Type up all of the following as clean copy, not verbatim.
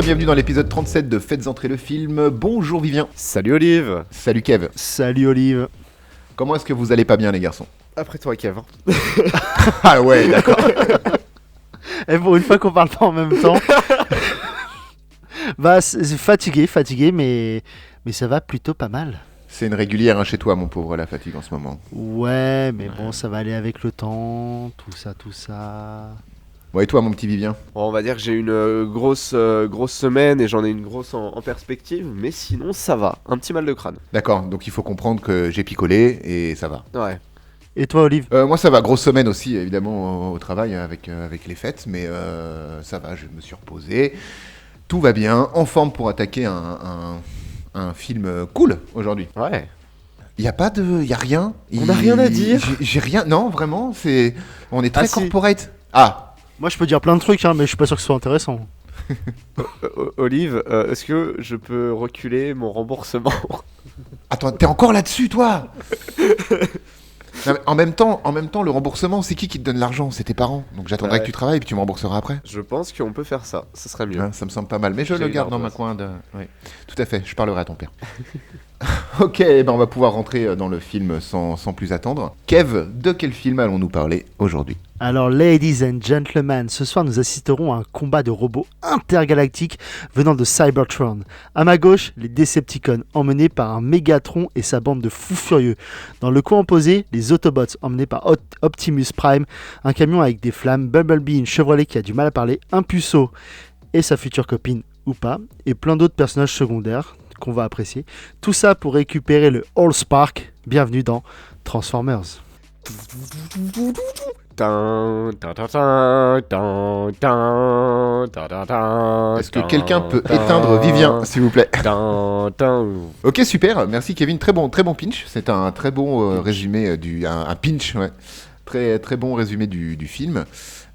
bienvenue dans l'épisode 37 de Faites entrer le film. Bonjour Vivien. Salut Olive. Salut Kev. Salut Olive. Comment est-ce que vous allez pas bien les garçons? Après toi Kev. Ah ouais, d'accord. Et pour une fois qu'on parle pas en même temps. Bah, c'est fatigué, mais ça va plutôt pas mal. C'est une régulière chez toi mon pauvre, la fatigue en ce moment. Ouais, mais bon, ça va aller avec le temps, tout ça. Bon, et toi mon petit Vivien? Bon, on va dire que j'ai une grosse semaine et j'en ai une grosse en perspective, mais sinon ça va. Un petit mal de crâne. D'accord, donc il faut comprendre que j'ai picolé et ça va. Ouais. Et toi Olive? Moi ça va, grosse semaine aussi évidemment au travail avec les fêtes, mais ça va, je me suis reposé. Tout va bien, en forme pour attaquer un film cool aujourd'hui. Ouais. Y a rien. On n'a rien à dire. J'ai rien, non vraiment, on est très Ah, si. corporate. Ah. Moi je peux dire plein de trucs, hein, mais je suis pas sûr que ce soit intéressant. Olive, est-ce que je peux reculer mon remboursement? Attends, t'es encore là-dessus, toi? Non, mais en même temps, le remboursement, c'est qui te donne l'argent? C'est tes parents. Donc j'attendrai Ouais. que tu travailles, puis tu me rembourseras après. Je pense qu'on peut faire ça, ce serait mieux. Hein, ça me semble pas mal, mais je J'ai le une garde dans ma ardoise. coin de... Oui, tout à fait, je parlerai à ton père. Ok, ben on va pouvoir rentrer dans le film sans plus attendre. Kev, de quel film allons-nous parler aujourd'hui? Alors, ladies and gentlemen, ce soir nous assisterons à un combat de robots intergalactiques venant de Cybertron. À ma gauche, les Decepticons, emmenés par un Megatron et sa bande de fous furieux. Dans le coin opposé, les Autobots, emmenés par Optimus Prime, un camion avec des flammes, Bumblebee, une Chevrolet qui a du mal à parler, un puceau et sa future copine, ou pas, et plein d'autres personnages secondaires qu'on va apprécier. Tout ça pour récupérer le Allspark. Bienvenue dans Transformers. Est-ce que quelqu'un peut éteindre Vivien, s'il vous plaît? Ok, super, merci Kevin, très bon pinch. C'est un très bon résumé un pinch, ouais. Très très bon résumé du film.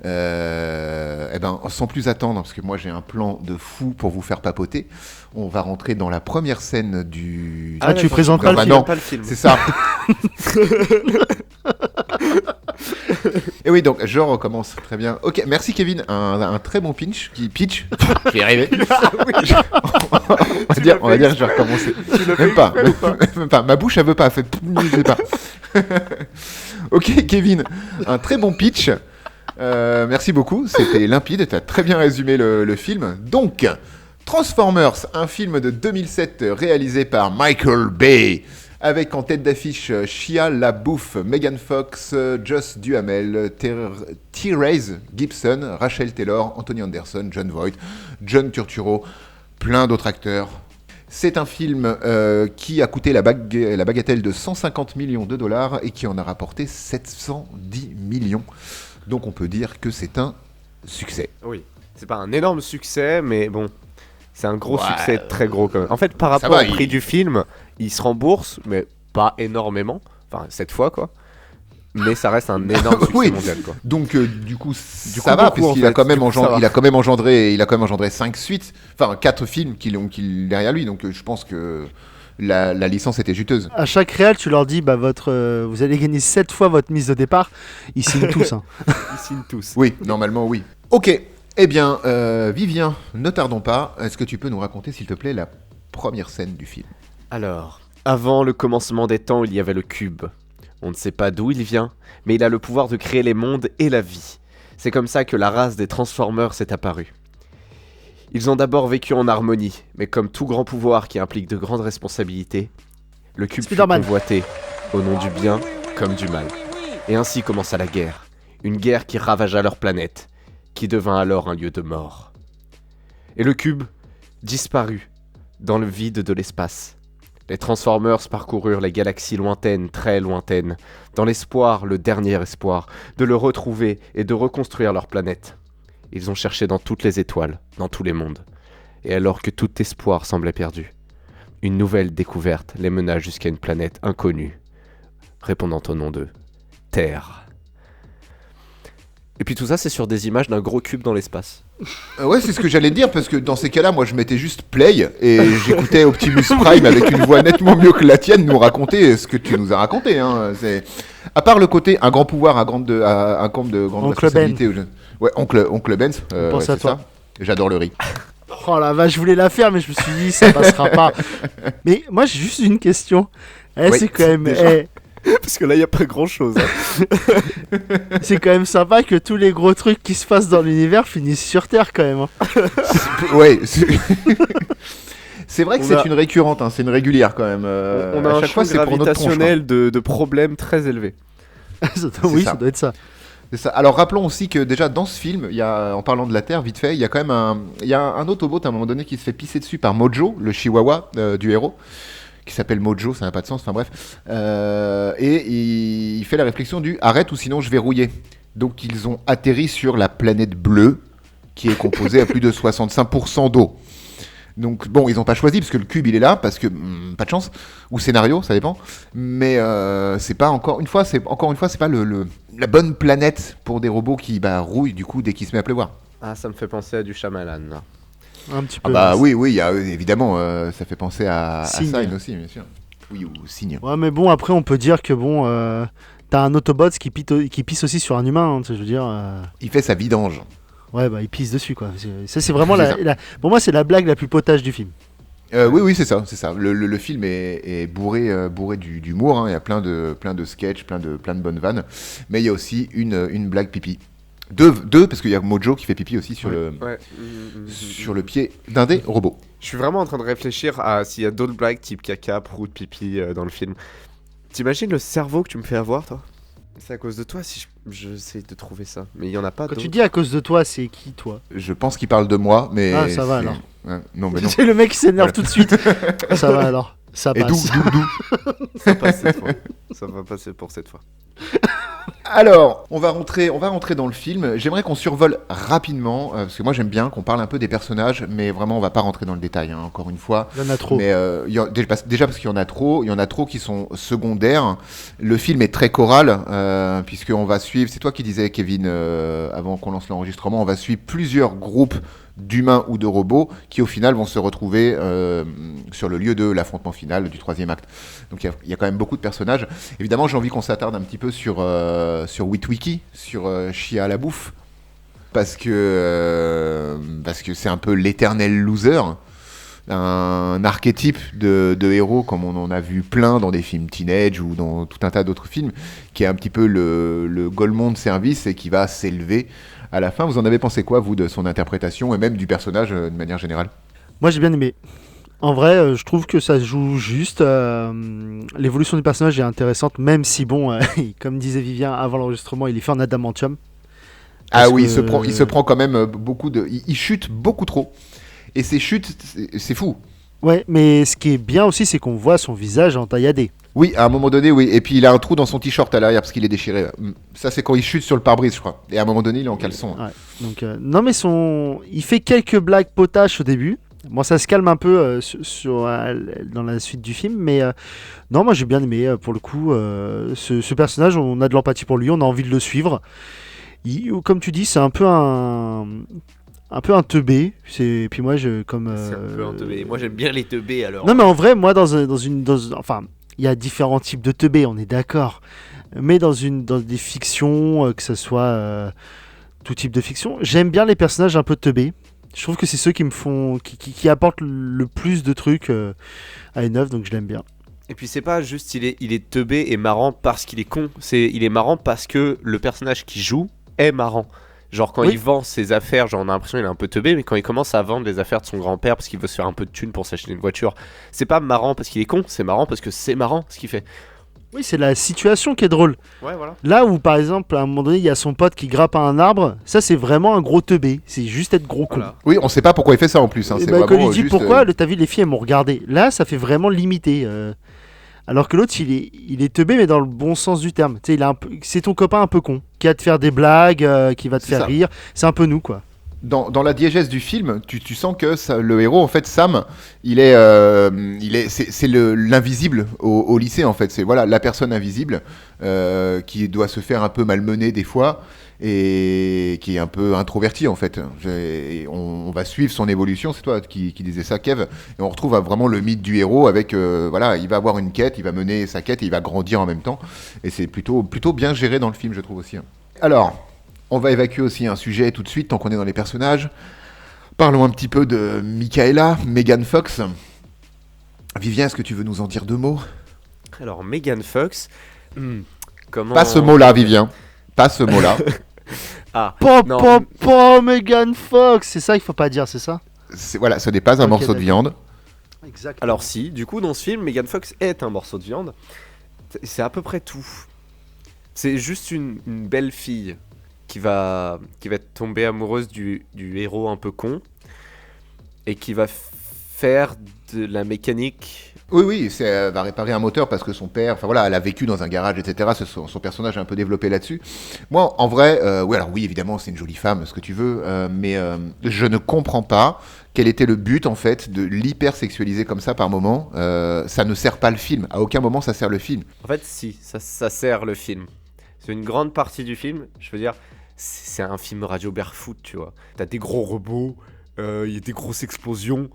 Eh ben, sans plus attendre, parce que moi j'ai un plan de fou pour vous faire papoter, on va rentrer dans la première scène du... Ah, tu présentes pas bah le film. non, pas le film. c'est ça. Et oui, donc je recommence, très bien. Ok, merci Kevin, un très bon pitch. J'y est arrivé. On va dire que je vais recommencer. Même pas, ma bouche elle veut pas, elle fait... Je sais pas. Ok Kevin, un très bon pitch. Merci beaucoup, c'était limpide, tu as très bien résumé le film. Donc, Transformers, un film de 2007 réalisé par Michael Bay, avec en tête d'affiche Shia LaBeouf, Megan Fox, Joss Duhamel, Therese Gibson, Rachel Taylor, Anthony Anderson, Jon Voight, John Turturro, plein d'autres acteurs. C'est un film qui a coûté la bagatelle de 150 millions de dollars et qui en a rapporté 710 millions. Donc on peut dire que c'est un succès. Oui, c'est pas un énorme succès, mais bon, c'est un gros Ouais, succès, très gros quand même. En fait, par ça rapport va, au prix du film, il se rembourse, mais pas énormément. Enfin, cette fois, quoi. Mais ça reste un énorme succès Oui. mondial, quoi. Donc du coup ça coup, va, beaucoup, puisqu'il en a fait. quand même Du coup, ça va. il a quand même engendré 5 suites, enfin 4 films qu'il derrière lui. Donc je pense que la licence était juteuse. À chaque réal, tu leur dis bah, vous allez gagner 7 fois votre mise de départ. Ils signent tous. Hein. Ils signent tous. Oui, normalement oui. Ok, eh bien Vivien, ne tardons pas. Est-ce que tu peux nous raconter s'il te plaît la première scène du film? Alors, avant le commencement des temps, il y avait le cube. On ne sait pas d'où il vient, mais il a le pouvoir de créer les mondes et la vie. C'est comme ça que la race des Transformers est apparue. Ils ont d'abord vécu en harmonie, mais comme tout grand pouvoir qui implique de grandes responsabilités, le cube fut Spider-Man. convoité, au nom du bien comme du mal. Et ainsi commença la guerre. Une guerre qui ravagea leur planète, qui devint alors un lieu de mort. Et le cube disparut dans le vide de l'espace. Les Transformers parcoururent les galaxies lointaines, très lointaines, dans l'espoir, le dernier espoir, de le retrouver et de reconstruire leur planète. Ils ont cherché dans toutes les étoiles, dans tous les mondes. Et alors que tout espoir semblait perdu, une nouvelle découverte les mena jusqu'à une planète inconnue, répondant au nom de Terre. Et puis tout ça, c'est sur des images d'un gros cube dans l'espace. Ouais, c'est ce que j'allais dire, parce que dans ces cas-là, moi je mettais juste play et j'écoutais Optimus Prime avec une voix nettement mieux que la tienne nous raconter ce que tu nous as raconté. Hein. À part le côté un grand pouvoir, un camp de grande Oncle responsabilité. Ouais, oncle Benz. pense ouais, à c'est toi. ça. J'adore le riz. Oh la vache, je voulais la faire, mais je me suis dit, ça passera pas. Mais moi, j'ai juste une question. Oui, C'est quand même, déjà. Parce que là, il n'y a pas grand-chose. c'est quand même sympa que tous les gros trucs qui se passent dans l'univers finissent sur Terre quand même. Hein. Ouais. C'est vrai que On c'est a- une récurrente, hein, c'est une régulière quand même. On a à un chaque champ fois, c'est pour notre tronche, quoi. gravitationnel de problèmes très élevé. Oui, ça. ça doit être ça. C'est ça. Alors rappelons aussi que déjà dans ce film, il y a, en parlant de la Terre, vite fait, il y a quand même un Autobot à un moment donné qui se fait pisser dessus par Mojo, le chihuahua du héros, qui s'appelle Mojo, ça n'a pas de sens, enfin bref. Et il fait la réflexion du arrête ou sinon je vais rouiller. Donc ils ont atterri sur la planète bleue, qui est composée à plus de 65% d'eau. Donc bon, ils n'ont pas choisi parce que le cube il est là, parce que pas de chance, ou scénario, ça dépend. Mais c'est pas encore une fois, c'est pas la bonne planète pour des robots qui rouillent du coup dès qu'il se met à pleuvoir. Ah, ça me fait penser à du Shyamalan, là. Un petit Ah peu. bah oui, il y a évidemment, ça fait penser à Signe. Sign aussi, bien sûr. Oui, ou Signe. Ouais, mais bon, après, on peut dire que bon, t'as un Autobot qui pisse aussi sur un humain. Hein, tu sais, je veux dire. Il fait sa vidange. Ouais, bah, il pisse dessus, quoi. Ça, c'est vraiment C'est ça. pour moi, c'est la blague la plus potage du film. Oui, c'est ça. Le film est bourré d'humour. Hein. Il y a plein de sketchs, plein de bonnes vannes. Mais il y a aussi une blague pipi. Deux, parce qu'il y a Mojo qui fait pipi aussi sur Ouais. le pied d'un des robots. Je suis vraiment en train de réfléchir à s'il y a d'autres blagues type caca, prout, pipi dans le film. T'imagines le cerveau que tu me fais avoir, toi? C'est à cause de toi si j'essaie de trouver ça. Mais il y en a pas Quand tu d'autres. dis à cause de toi, c'est qui, toi? Je pense qu'il parle de moi, mais... Ah, ça va, c'est- alors. Ouais, non, mais non. C'est le mec qui s'énerve tout de suite. Ça va alors. Ça Et passe. d'où Ça passe cette fois. Ça va passer pour cette fois. Alors, on va rentrer dans le film. J'aimerais qu'on survole rapidement, parce que moi j'aime bien qu'on parle un peu des personnages, mais vraiment on va pas rentrer dans le détail, hein, encore une fois. Il y en a trop. Mais déjà parce qu'il y en a trop qui sont secondaires. Le film est très choral, puisqu'on va suivre, c'est toi qui disais Kevin, avant qu'on lance l'enregistrement, on va suivre plusieurs groupes d'humains ou de robots qui au final vont se retrouver sur le lieu de l'affrontement final du troisième acte. Donc il y a quand même beaucoup de personnages. Évidemment, j'ai envie qu'on s'attarde un petit peu sur Witwiki, sur Chia la bouffe, parce que c'est un peu l'éternel loser, un archétype de héros comme on en a vu plein dans des films teenage ou dans tout un tas d'autres films, qui est un petit peu le Golemont de service et qui va s'élever à la fin. Vous en avez pensé quoi, vous, de son interprétation et même du personnage de manière générale? Moi, j'ai bien aimé. En vrai, je trouve que ça se joue juste. L'évolution du personnage est intéressante, même si, bon, comme disait Vivien avant l'enregistrement, il est fait en adamantium. Ah Parce oui, que- il se prend quand même beaucoup de... Il chute beaucoup trop. Et ces chutes, c'est fou. Ouais, mais ce qui est bien aussi, c'est qu'on voit son visage entailladé. Oui, à un moment donné, oui. Et puis il a un trou dans son t-shirt à l'arrière parce qu'il est déchiré. Ça, c'est quand il chute sur le pare-brise, je crois. Et à un moment donné, il est en caleçon. Ouais. Donc, non, mais il fait quelques blagues potaches au début. Bon, ça se calme un peu dans la suite du film, mais non, moi j'ai bien aimé pour le coup. Ce personnage, on a de l'empathie pour lui, on a envie de le suivre. Comme tu dis, c'est un peu un teubé. Puis moi, C'est un peu un teubé. Moi j'aime bien les teubés alors. Non, mais en vrai, moi, enfin, il y a différents types de teubés, on est d'accord. Mais dans des fictions, que ce soit tout type de fiction, j'aime bien les personnages un peu teubés. Je trouve que c'est ceux qui apportent le plus de trucs à une œuvre, donc je l'aime bien. Et puis c'est pas juste il est teubé et marrant parce qu'il est con. Il est marrant parce que le personnage qui joue est marrant. Genre quand Oui. il vend ses affaires, genre on a l'impression qu'il est un peu teubé, mais quand il commence à vendre les affaires de son grand-père parce qu'il veut se faire un peu de thunes pour s'acheter une voiture, c'est pas marrant parce qu'il est con, c'est marrant parce que c'est marrant ce qu'il fait. Oui, c'est la situation qui est drôle. Ouais, voilà. Là où, par exemple, à un moment donné, il y a son pote qui grappe à un arbre, ça c'est vraiment un gros teubé. C'est juste être gros con. Voilà. Oui, on sait pas pourquoi il fait ça en plus. Hein. Et C'est bah, quand vraiment il dit juste, pourquoi, t'as vu, les filles elles m'ont regardé. Là, ça fait vraiment limité. Alors que l'autre, il est teubé, mais dans le bon sens du terme. Tu sais, c'est ton copain un peu con, qui va te faire des blagues, qui va te C'est faire ça. rire. C'est un peu nous, quoi. Dans la diégèse du film, tu sens que le héros, en fait, Sam, c'est l'invisible au lycée, en fait. C'est voilà, la personne invisible qui doit se faire un peu malmener des fois et qui est un peu introverti, en fait. On va suivre son évolution, c'est toi qui disais ça, Kev, et on retrouve vraiment le mythe du héros avec, voilà, il va avoir une quête, il va mener sa quête et il va grandir en même temps. Et c'est plutôt bien géré dans le film, je trouve aussi. Alors... On va évacuer aussi un sujet tout de suite, tant qu'on est dans les personnages. Parlons un petit peu de Michaela, Megan Fox. Vivien, est-ce que tu veux nous en dire 2 mots? Alors, Megan Fox, comment... Pas ce mot-là, Vivien. Pas ce mot-là. Ah, Pop, non, pop, pop, Megan Fox. C'est ça qu'il faut pas dire, c'est ça? Voilà, ce n'est pas un Ok, morceau de d'accord. viande. Exact. alors si, du coup, dans ce film, Megan Fox est un morceau de viande. C'est à peu près tout. C'est juste une belle fille qui va tomber amoureuse du héros un peu con et qui va faire de la mécanique. Oui, elle va réparer un moteur parce que son père, enfin voilà, elle a vécu dans un garage, etc. Son personnage est un peu développé là-dessus. Moi, en vrai, oui, évidemment, c'est une jolie femme, ce que tu veux, mais je ne comprends pas quel était le but, en fait, de l'hyper-sexualiser comme ça par moment. Ça ne sert pas le film. À aucun moment, ça sert le film. En fait, si, ça sert le film. C'est une grande partie du film. Je veux dire, c'est un film radio barefoot, tu vois. T'as des gros robots, il y a des grosses explosions.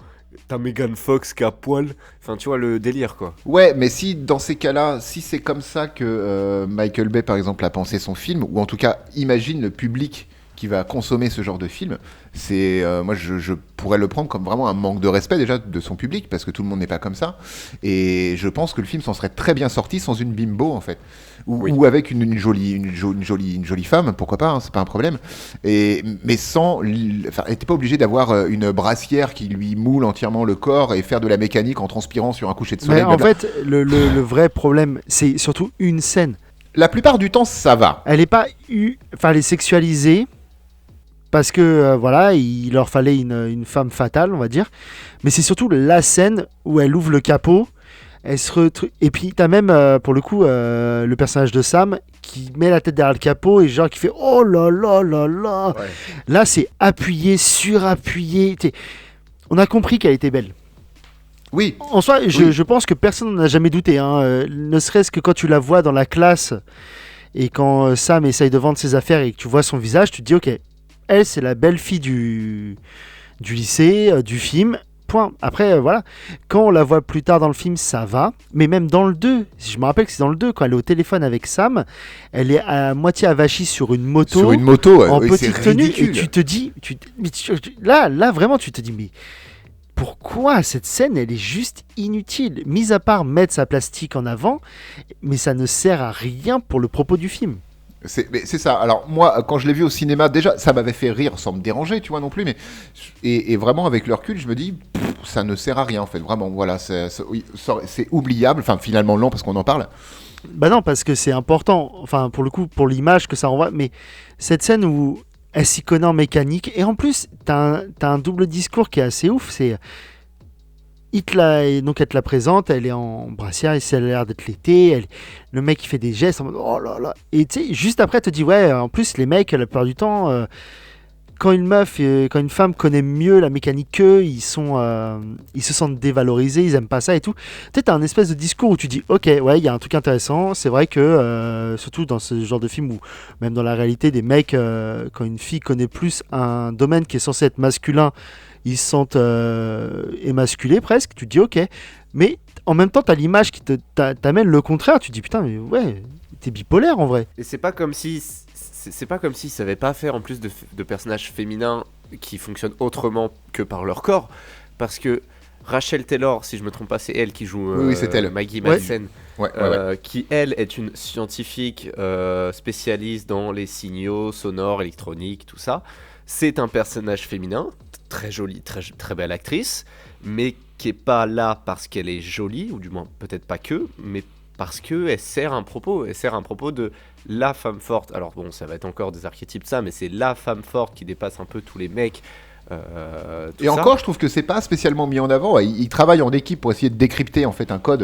T'as Megan Fox qui est à poil. Enfin, tu vois le délire, quoi. Ouais, mais si dans ces cas-là, si c'est comme ça que Michael Bay, par exemple, a pensé son film, ou en tout cas, imagine le public qui va consommer ce genre de film, c'est moi je pourrais le prendre comme vraiment un manque de respect déjà de son public parce que tout le monde n'est pas comme ça, et je pense que le film s'en serait très bien sorti sans une bimbo en fait, ou avec une jolie femme, pourquoi pas, hein, c'est pas un problème, mais sans, enfin, elle n'était pas obligé d'avoir une brassière qui lui moule entièrement le corps et faire de la mécanique en transpirant sur un coucher de soleil. Mais en fait, le vrai problème, c'est surtout une scène. La plupart du temps, ça va. Elle est pas enfin, elle est sexualisée parce que voilà, il leur fallait une femme fatale, on va dire. Mais c'est surtout la scène où elle ouvre le capot, et puis t'as même pour le coup le personnage de Sam qui met la tête derrière le capot et genre qui fait oh là là là là. Ouais. Là, c'est appuyé, surappuyé. On a compris qu'elle était belle. Oui. En soi, je pense que personne n'en a jamais douté, hein. Ne serait-ce que quand tu la vois dans la classe et quand Sam essaye de vendre ses affaires et que tu vois son visage, tu te dis ok, elle c'est la belle fille du lycée, du film. Point. Après, voilà. Quand on la voit plus tard dans le film, ça va. Mais même dans le 2, je me rappelle que c'est dans le 2, quand elle est au téléphone avec Sam, elle est à moitié avachie sur une moto. Sur une moto, en oui, petite c'est tenue. ridicule. Et tu te dis... Là, vraiment, tu te dis... Mais pourquoi cette scène, elle est juste inutile. Mis à part mettre sa plastique en avant, mais ça ne sert à rien pour le propos du film. C'est ça. Alors moi, quand je l'ai vu au cinéma, déjà, ça m'avait fait rire sans me déranger, tu vois non plus. Mais et vraiment avec le recul, je me dis, ça ne sert à rien en fait. Vraiment, voilà, c'est oubliable. Enfin, finalement non, parce qu'on en parle. Bah non, parce que c'est important. Enfin, pour le coup, pour l'image que ça renvoie. Mais cette scène où elle s'y connaît en mécanique, et en plus, t'as un double discours qui est assez ouf. C'est donc elle te la présente, elle est en brassière, et ça a l'air d'être l'été, le mec il fait des gestes en mode oh là là, et tu sais, juste après elle te dit ouais, en plus les mecs la plupart du temps, quand quand une femme connaît mieux la mécanique qu'eux, ils se sentent dévalorisés, ils aiment pas ça et tout. Tu sais, t'as un espèce de discours où tu dis ok, ouais, il y a un truc intéressant, c'est vrai que surtout dans ce genre de film ou même dans la réalité, des mecs, quand une fille connaît plus un domaine qui est censé être masculin, ils se sentent émasculés presque, tu te dis ok, mais en même temps t'as l'image qui t'amène le contraire, tu te dis putain mais ouais, t'es bipolaire en vrai. Et c'est pas comme si ils savaient pas faire en plus de personnages féminins qui fonctionnent autrement que par leur corps, parce que Rachel Taylor, si je me trompe pas, c'est elle qui joue Oui, c'est elle. Maggie Ouais. Madsen, Ouais. qui elle est une scientifique spécialiste dans les signaux sonores, électroniques, tout ça. C'est un personnage féminin, très jolie, très, très belle actrice, mais qui est pas là parce qu'elle est jolie, ou du moins peut-être pas que, mais parce qu'elle sert un propos. Elle sert un propos de la femme forte. Alors bon, ça va être encore des archétypes ça, mais c'est la femme forte qui dépasse un peu tous les mecs. Tout Et ça. encore, je trouve que c'est pas spécialement mis en avant. Ils travaillent en équipe pour essayer de décrypter en fait un code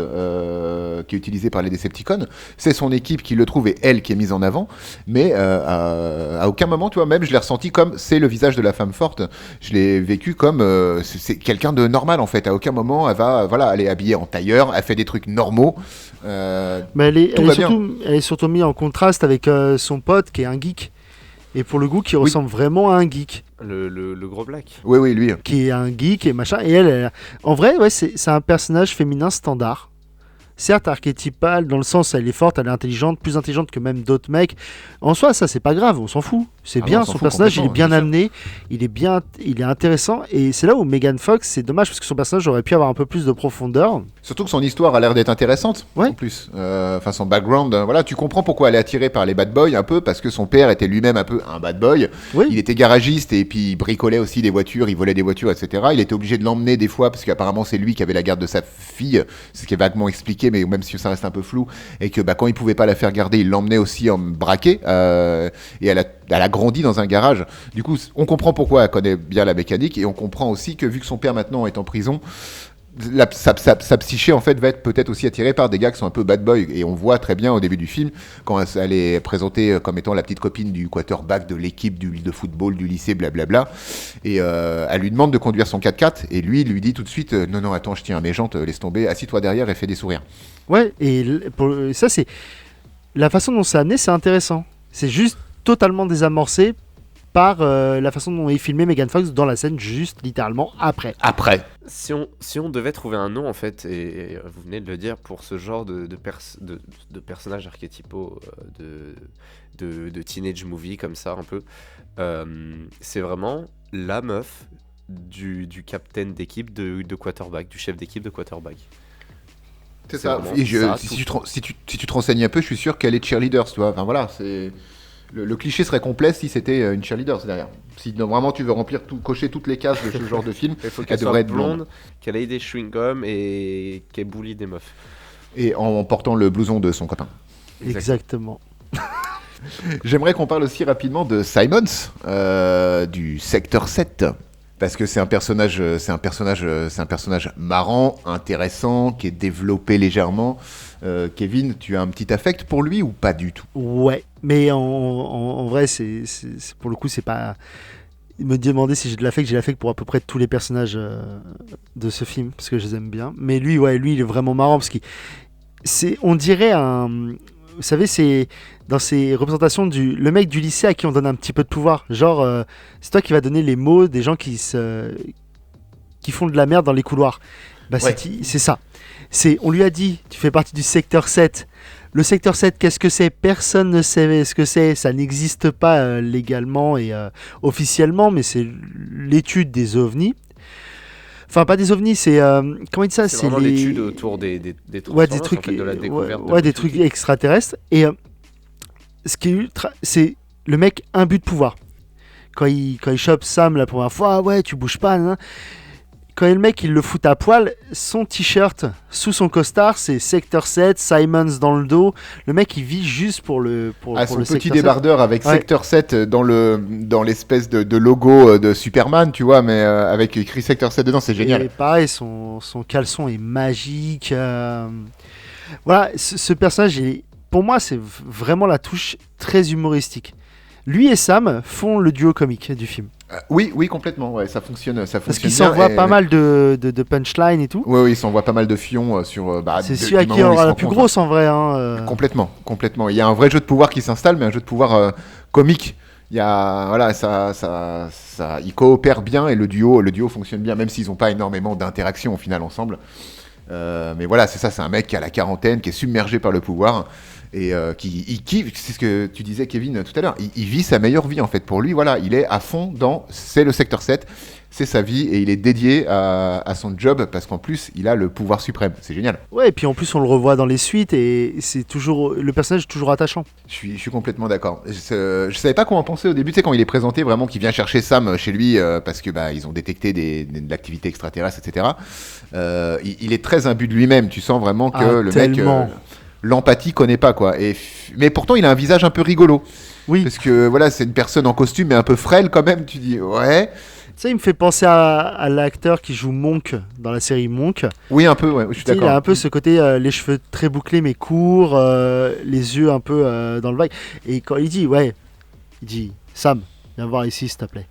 qui est utilisé par les Decepticons. C'est son équipe qui le trouve et elle qui est mise en avant. Mais à aucun moment, tu vois, même je l'ai ressenti comme c'est le visage de la femme forte. Je l'ai vécu comme c'est quelqu'un de normal en fait. À aucun moment, elle est habillée en tailleur, elle fait des trucs normaux. Mais Tout va bien. elle est surtout mise en contraste avec son pote qui est un geek. Et pour le coup, qui ressemble vraiment à un geek. Le gros black. Oui, lui. Qui est un geek et machin. Et en vrai, ouais, c'est un personnage féminin standard. certes archétypale dans le sens elle est forte, elle est intelligente, plus intelligente que même d'autres mecs. En soi, ça c'est pas grave, on s'en fout. C'est Ah bien, non, on s'en son fout personnage il est bien complètement, amené, il est intéressant et c'est là où Megan Fox, c'est dommage parce que son personnage aurait pu avoir un peu plus de profondeur. Surtout que son histoire a l'air d'être intéressante, Ouais. en plus. Enfin, son background, voilà, tu comprends pourquoi elle est attirée par les bad boys, un peu, parce que son père était lui-même un peu un bad boy. Oui. Il était garagiste et puis il bricolait aussi des voitures, il volait des voitures, etc. Il était obligé de l'emmener des fois, parce qu'apparemment c'est lui qui avait la garde de sa fille, c'est ce qui est vaguement expliqué, mais même si ça reste un peu flou, et que quand il pouvait pas la faire garder, il l'emmenait aussi en braqué, et elle a grandi dans un garage. Du coup, on comprend pourquoi elle connaît bien la mécanique, et on comprend aussi que vu que son père maintenant est en prison, sa psyché en fait va être peut-être aussi attirée par des gars qui sont un peu bad boy, et on voit très bien au début du film quand elle est présentée comme étant la petite copine du quarterback de l'équipe de football du lycée, blablabla, et elle lui demande de conduire son 4x4 et lui dit tout de suite non attends, je tiens à mes jantes, laisse tomber, assis-toi derrière et fais des sourires. Ouais, et ça c'est la façon dont c'est amené, c'est intéressant. C'est juste totalement désamorcé par la façon dont est filmé Megan Fox dans la scène juste littéralement après. Si on devait trouver un nom, en fait, et vous venez de le dire, pour ce genre de personnages archétypaux de teenage movie comme ça, un peu, c'est vraiment la meuf du capitaine d'équipe de quarterback, du chef d'équipe de quarterback. C'est C'est ça. vraiment Et ça, si, tout. si tu te renseignes un peu, je suis sûr qu'elle est cheerleader, tu vois. Enfin voilà, c'est le cliché serait complet si c'était une cheerleader derrière. Si vraiment tu veux cocher toutes les cases de ce genre de film, Il faut elle qu'elle devrait soit être blonde. qu'elle ait des chewing-gums et qu'elle bully des meufs. Et en portant le blouson de son copain. Exactement. J'aimerais qu'on parle aussi rapidement de Simons, du Secteur 7. Parce que c'est un personnage marrant, intéressant, qui est développé légèrement. Kevin, tu as un petit affect pour lui ou pas du tout? Ouais, mais en vrai, c'est pour le coup, c'est pas. Me demander si j'ai de l'affect, j'ai l'affect pour à peu près tous les personnages de ce film, parce que je les aime bien. Mais lui, il est vraiment marrant, parce on dirait un. Vous savez, c'est dans ces représentations le mec du lycée à qui on donne un petit peu de pouvoir. Genre, c'est toi qui vas donner les mots des gens qui font de la merde dans les couloirs. Bah, Ouais. c'est ça. On lui a dit, tu fais partie du secteur 7. Le secteur 7, qu'est-ce que c'est? Personne ne sait ce que c'est. Ça n'existe pas légalement et officiellement, mais c'est l'étude des ovnis. Enfin, pas des ovnis, c'est. Comment il dit ça? C'est vraiment l'étude autour des Ouais, des Transformers, trucs, en fait, de la découverte ouais, de des trucs extraterrestres. Et ce qui est c'est le mec imbu de pouvoir. Quand il chope Sam la première fois, ah ouais, tu bouges pas. Nan. Quand le mec il le fout à poil, son t-shirt sous son costard, c'est Sector 7, Simons dans le dos. Le mec il vit juste pour le pour Son le petit Sector 7. débardeur avec Ouais. Secteur 7 dans l'espèce de logo de Superman, tu vois, mais avec écrit Secteur 7 dedans, c'est génial. Et pareil, son caleçon est magique. Voilà, ce personnage, pour moi, c'est vraiment la touche très humoristique. Lui et Sam font le duo comique du film. Oui, complètement, ouais, ça fonctionne Parce qu'ils bien, s'envoient et- pas mal de punchlines et tout. Oui, il s'envoie pas mal de fions sur. C'est du celui à qui moment où il aura se la rend plus compte, grosse en vrai. Complètement. Il y a un vrai jeu de pouvoir qui s'installe, mais un jeu de pouvoir comique. Il y a, voilà, ils coopèrent bien et le duo fonctionne bien, même s'ils n'ont pas énormément d'interactions au final ensemble. Mais voilà, c'est ça, c'est un mec qui a la quarantaine, qui est submergé par le pouvoir et il kiffe. C'est ce que tu disais, Kevin, tout à l'heure. Il vit sa meilleure vie en fait. Pour lui, voilà, il est à fond c'est le secteur 7. C'est sa vie et il est dédié à son job parce qu'en plus il a le pouvoir suprême. C'est génial. Ouais, et puis en plus on le revoit dans les suites et le personnage est toujours attachant. Je suis complètement d'accord. Je savais pas comment penser au début, tu sais, quand il est présenté vraiment qu'il vient chercher Sam chez lui parce que ils ont détecté de l'activité extraterrestre, etc. Il est très imbu de lui-même. Tu sens vraiment que le tellement. mec, l'empathie connaît pas quoi. Mais pourtant il a un visage un peu rigolo. Oui. Parce que voilà, c'est une personne en costume mais un peu frêle quand même. Tu dis ouais. Ça, il me fait penser à l'acteur qui joue Monk dans la série Monk. Oui, un peu, ouais, je suis Tu sais, d'accord. il a un peu ce côté, les cheveux très bouclés mais courts, les yeux un peu dans le vague. Et quand il dit, Sam, viens voir ici s'il te plaît.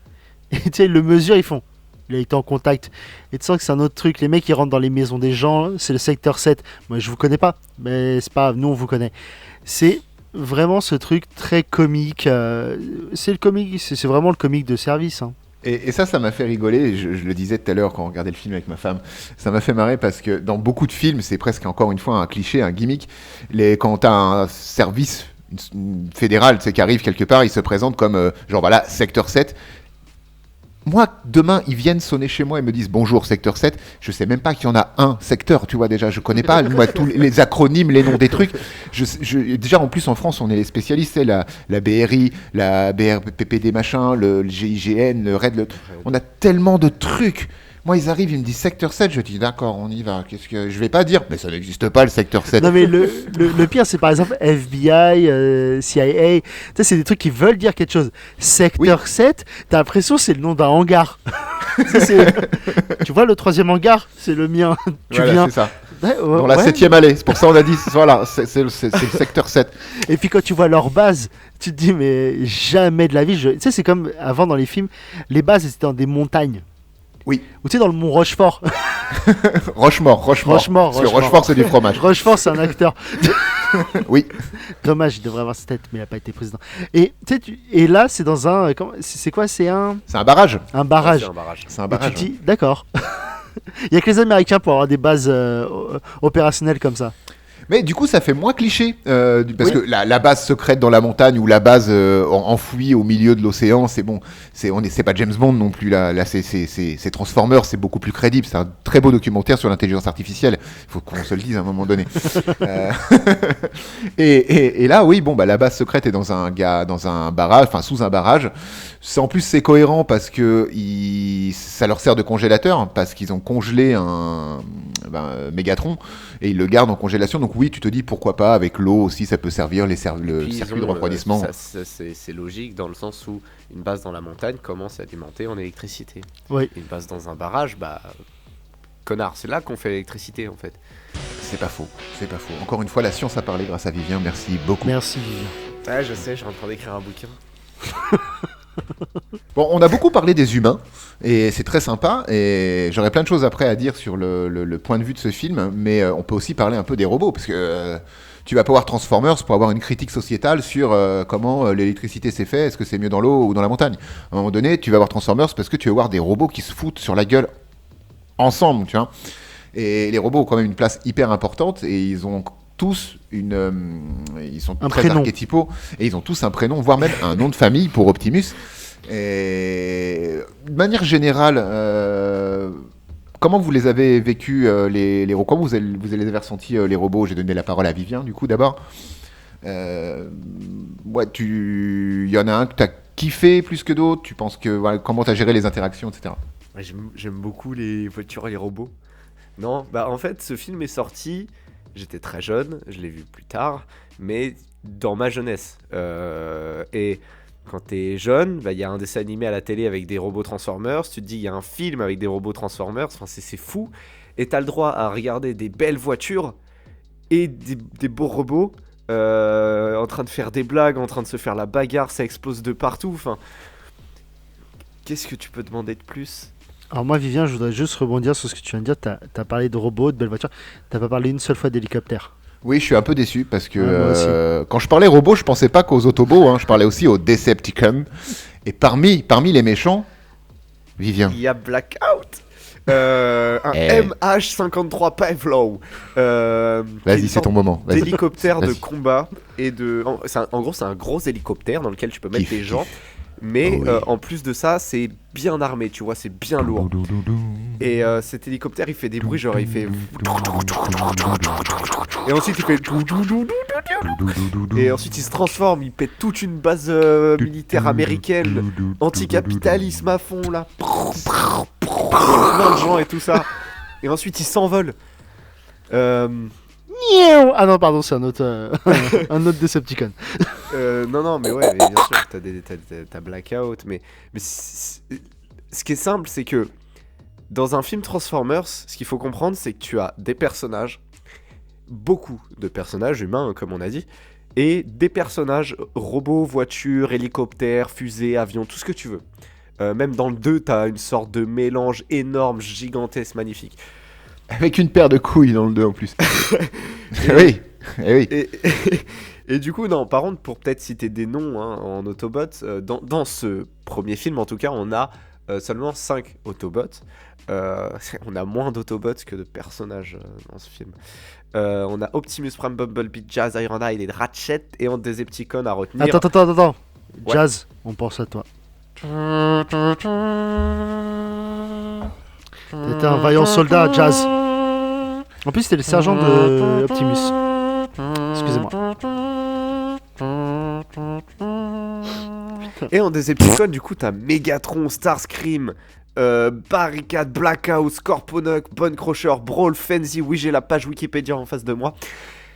Et tu sais, ils le mesurent, ils font. Il a été en contact. Et tu sens que c'est un autre truc. Les mecs, ils rentrent dans les maisons des gens. C'est le secteur 7. Moi, je vous connais pas. Mais c'est pas grave, nous, on vous connaît. C'est vraiment ce truc très comique. C'est vraiment le comique de service. Hein. Et ça m'a fait rigoler. Je le disais tout à l'heure quand on regardait le film avec ma femme. Ça m'a fait marrer parce que dans beaucoup de films, c'est presque encore une fois un cliché, un gimmick. Quand t'as un service fédéral, tu sais, qui arrive quelque part, il se présente comme genre voilà, secteur 7. Moi, demain, ils viennent sonner chez moi et me disent bonjour, secteur 7. Je sais même pas qu'il y en a un secteur, tu vois, déjà. Je connais pas moi, tous les acronymes, les noms des trucs. Déjà, en plus, en France, on est les spécialistes. C'est la BRI, la BRPPD machin, le GIGN, le RAID. On a tellement de trucs. Moi, ils arrivent, ils me disent secteur 7. Je dis d'accord, on y va. Qu'est-ce que je vais pas dire? Mais ça n'existe pas, le secteur 7. Non, mais le pire, c'est par exemple FBI, CIA. Tu sais, c'est des trucs qui veulent dire quelque chose. Secteur 7, t'as l'impression que c'est le nom d'un hangar. Tu vois, le 3e hangar, c'est le mien. Voilà, viens. c'est ça. Ouais, Dans la 7e allée. C'est pour ça qu'on a dit, voilà, c'est le secteur 7. Et puis quand tu vois leur base, tu te dis, mais jamais de la vie. Tu sais, c'est comme avant dans les films, les bases étaient dans des montagnes. Oui. Ou tu sais, dans le mont Rochefort. Rochemort. Parce que Rochefort, c'est du fromage. Rochefort, c'est un acteur. Oui. Dommage, il devrait avoir sa tête, mais il n'a pas été président. Et, tu sais, et là, c'est dans un. C'est quoi? C'est un barrage. Un barrage. Ouais, c'est un barrage. C'est un Et barrage. tu te dis, d'accord. Il n'y a que les Américains pour avoir des bases opérationnelles comme ça. Mais du coup, ça fait moins cliché. Parce Oui. que la base secrète dans la montagne ou la base enfouie au milieu de l'océan, c'est bon. C'est pas James Bond non plus. Là c'est Transformers, c'est beaucoup plus crédible. C'est un très beau documentaire sur l'intelligence artificielle. Il faut qu'on se le dise à un moment donné. Et là, oui, bon, bah, la base secrète est dans un barrage, enfin sous un barrage. En plus, c'est cohérent parce que ça leur sert de congélateur, parce qu'ils ont congelé un Mégatron et ils le gardent en congélation. Donc oui, tu te dis pourquoi pas avec l'eau aussi, ça peut servir le circuit de refroidissement. C'est logique dans le sens où une base dans la montagne commence à alimenter en électricité. Oui. Une base dans un barrage, bah connard, c'est là qu'on fait l'électricité en fait. C'est pas faux. Encore une fois, la science a parlé grâce à Vivien. Merci beaucoup. Merci, Vivien. Ouais, je sais, je suis en train d'écrire un bouquin. Bon, on a beaucoup parlé des humains et c'est très sympa. Et j'aurais plein de choses après à dire sur le point de vue de ce film, mais on peut aussi parler un peu des robots parce que tu vas pas voir Transformers pour avoir une critique sociétale sur comment l'électricité s'est fait, est-ce que c'est mieux dans l'eau ou dans la montagne. À un moment donné, tu vas voir Transformers parce que tu vas voir des robots qui se foutent sur la gueule ensemble, tu vois. Et les robots ont quand même une place hyper importante et ils ont tous ils sont Un très prénom. archétypaux et ils ont tous un prénom, voire même un nom de famille pour Optimus. Et de manière générale, comment vous les avez vécus les robots? Comment vous les avez ressentis les robots? J'ai donné la parole à Vivien du coup d'abord. Ouais, il y en a un que tu as kiffé plus que d'autres. Tu penses que voilà, comment tu as géré les interactions, etc. Ouais, j'aime beaucoup les voitures et les robots. Non, bah en fait, ce film est sorti, j'étais très jeune, je l'ai vu plus tard, mais dans ma jeunesse. Et quand t'es jeune, bah, y a un dessin animé à la télé avec des robots Transformers, tu te dis il y a un film avec des robots Transformers, enfin c'est fou, et t'as le droit à regarder des belles voitures et des beaux robots en train de faire des blagues, en train de se faire la bagarre, ça explose de partout, enfin... Qu'est-ce que tu peux demander de plus ? Alors moi, Vivien, je voudrais juste rebondir sur ce que tu viens de dire. T'as parlé de robots, de belles voitures. T'as pas parlé une seule fois d'hélicoptère. Oui, je suis un peu déçu parce que Ouais, moi aussi. quand je parlais robots, je pensais pas qu'aux Autobots, hein, je parlais aussi aux Decepticons. Et parmi les méchants, Vivien. Il y a Blackout, un Eh. MH53 Pavlov. Vas-y, c'est ton moment. Vas-y. D'hélicoptère de Vas-y. combat et de. En gros, c'est un gros hélicoptère dans lequel tu peux mettre Kiff, des gens. kiff. Mais Oh oui. en plus de ça, c'est bien armé, tu vois, c'est bien lourd. Et cet hélicoptère, il fait des bruits, genre il fait. Et ensuite, il fait. Et ensuite, il se transforme, il pète toute une base militaire américaine, anticapitalisme à fond là. Plein de gens et tout ça. Et ensuite, il s'envole. Ah non, pardon, c'est un autre, un autre Decepticon. Non, mais ouais, mais bien sûr, t'as Blackout, mais ce qui est simple, c'est que dans un film Transformers, ce qu'il faut comprendre, c'est que tu as des personnages, beaucoup de personnages humains, comme on a dit, et des personnages robots, voitures, hélicoptères, fusées, avions, tout ce que tu veux. Même dans le 2, t'as une sorte de mélange énorme, gigantesque, magnifique. Avec une paire de couilles dans le 2 en plus. Oui. Eh oui. Et du coup, non, par contre, pour peut-être citer des noms hein, en Autobot, dans ce premier film, en tout cas, on a seulement 5 Autobots. On a moins d'Autobots que de personnages dans ce film. On a Optimus Prime, Bumblebee, Jazz, Ironhide et Ratchet, et en Decepticon à retenir. Attends. Ouais. Jazz, on pense à toi. T'étais un vaillant soldat, Jazz. En plus, c'était le sergent de Optimus. Excusez-moi. Et en Decepticon, du coup, t'as Megatron, Starscream, Barricade, Blackout, Scorponok, Bone Crusher, Brawl, Frenzy. Oui, j'ai la page Wikipédia en face de moi.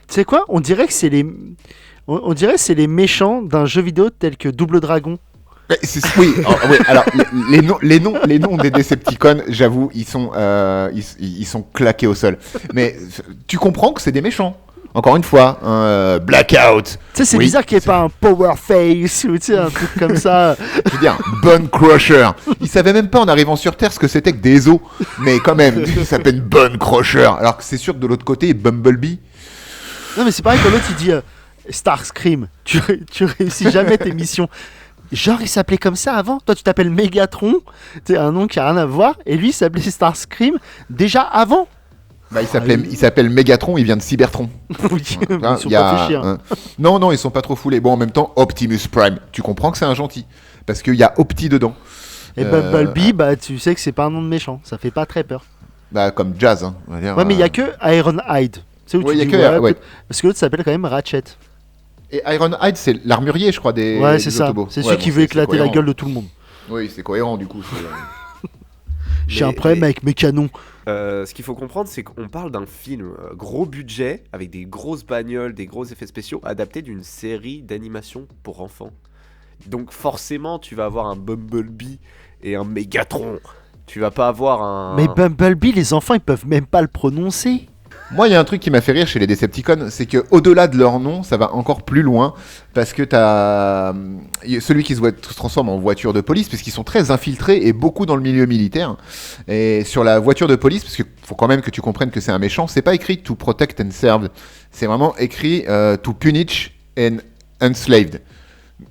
Tu sais quoi? On dirait que c'est les... On dirait que c'est les méchants d'un jeu vidéo tel que Double Dragon. Oui, alors les noms des Decepticons, j'avoue, ils sont claqués au sol. Mais tu comprends que c'est des méchants. Encore une fois, Blackout. Tu sais, c'est Oui, bizarre qu'il n'y ait pas un Power Face ou tu sais, un truc comme ça. Je veux dire, Bone Crusher. Ils savaient même pas en arrivant sur Terre ce que c'était que des os. Mais quand même, ça s'appelle Bone Crusher. Alors que c'est sûr que de l'autre côté, Bumblebee. Non, mais c'est pareil quand l'autre il dit Starscream. Tu réussis jamais tes missions. Genre, il s'appelait comme ça avant. Toi, tu t'appelles Megatron. C'est un nom qui a rien à voir. Et lui, il s'appelait Starscream déjà avant. Bah, il s'appelle Megatron, il vient de Cybertron. Oui, ils Hein, sont il y a pas fait chier. Hein. Non, ils sont pas trop foulés. Bon, en même temps, Optimus Prime, tu comprends que c'est un gentil. Parce qu'il y a Opti dedans. Et Bumblebee, bah, tu sais que c'est pas un nom de méchant. Ça fait pas très peur. Bah, comme Jazz. Hein, on va dire, Ouais, mais il y a que Ironhide. Tu sais où Ouais, tu y a dis, que- ouais. Parce que l'autre s'appelle quand même Ratchet. Et Ironhide, c'est l'armurier, je crois, des. Ouais, des c'est ça. Autobots. C'est Ouais, celui qui bon, veut c'est éclater la cohérent. gueule de tout le monde. Oui, c'est cohérent du coup. J'ai un problème avec mes canons. Ce qu'il faut comprendre, c'est qu'on parle d'un film gros budget, avec des grosses bagnoles, des gros effets spéciaux, adapté d'une série d'animation pour enfants. Donc forcément, tu vas avoir un Bumblebee et un Megatron. Tu vas pas avoir un... Mais Bumblebee, les enfants, ils peuvent même pas le prononcer. Moi, il y a un truc qui m'a fait rire chez les Decepticons, c'est que au-delà de leur nom, ça va encore plus loin, parce que t'as celui qui se transforme en voiture de police, parce qu'ils sont très infiltrés et beaucoup dans le milieu militaire. Et sur la voiture de police, parce qu'il faut quand même que tu comprennes que c'est un méchant, c'est pas écrit to protect and serve, c'est vraiment écrit to punish and enslaved.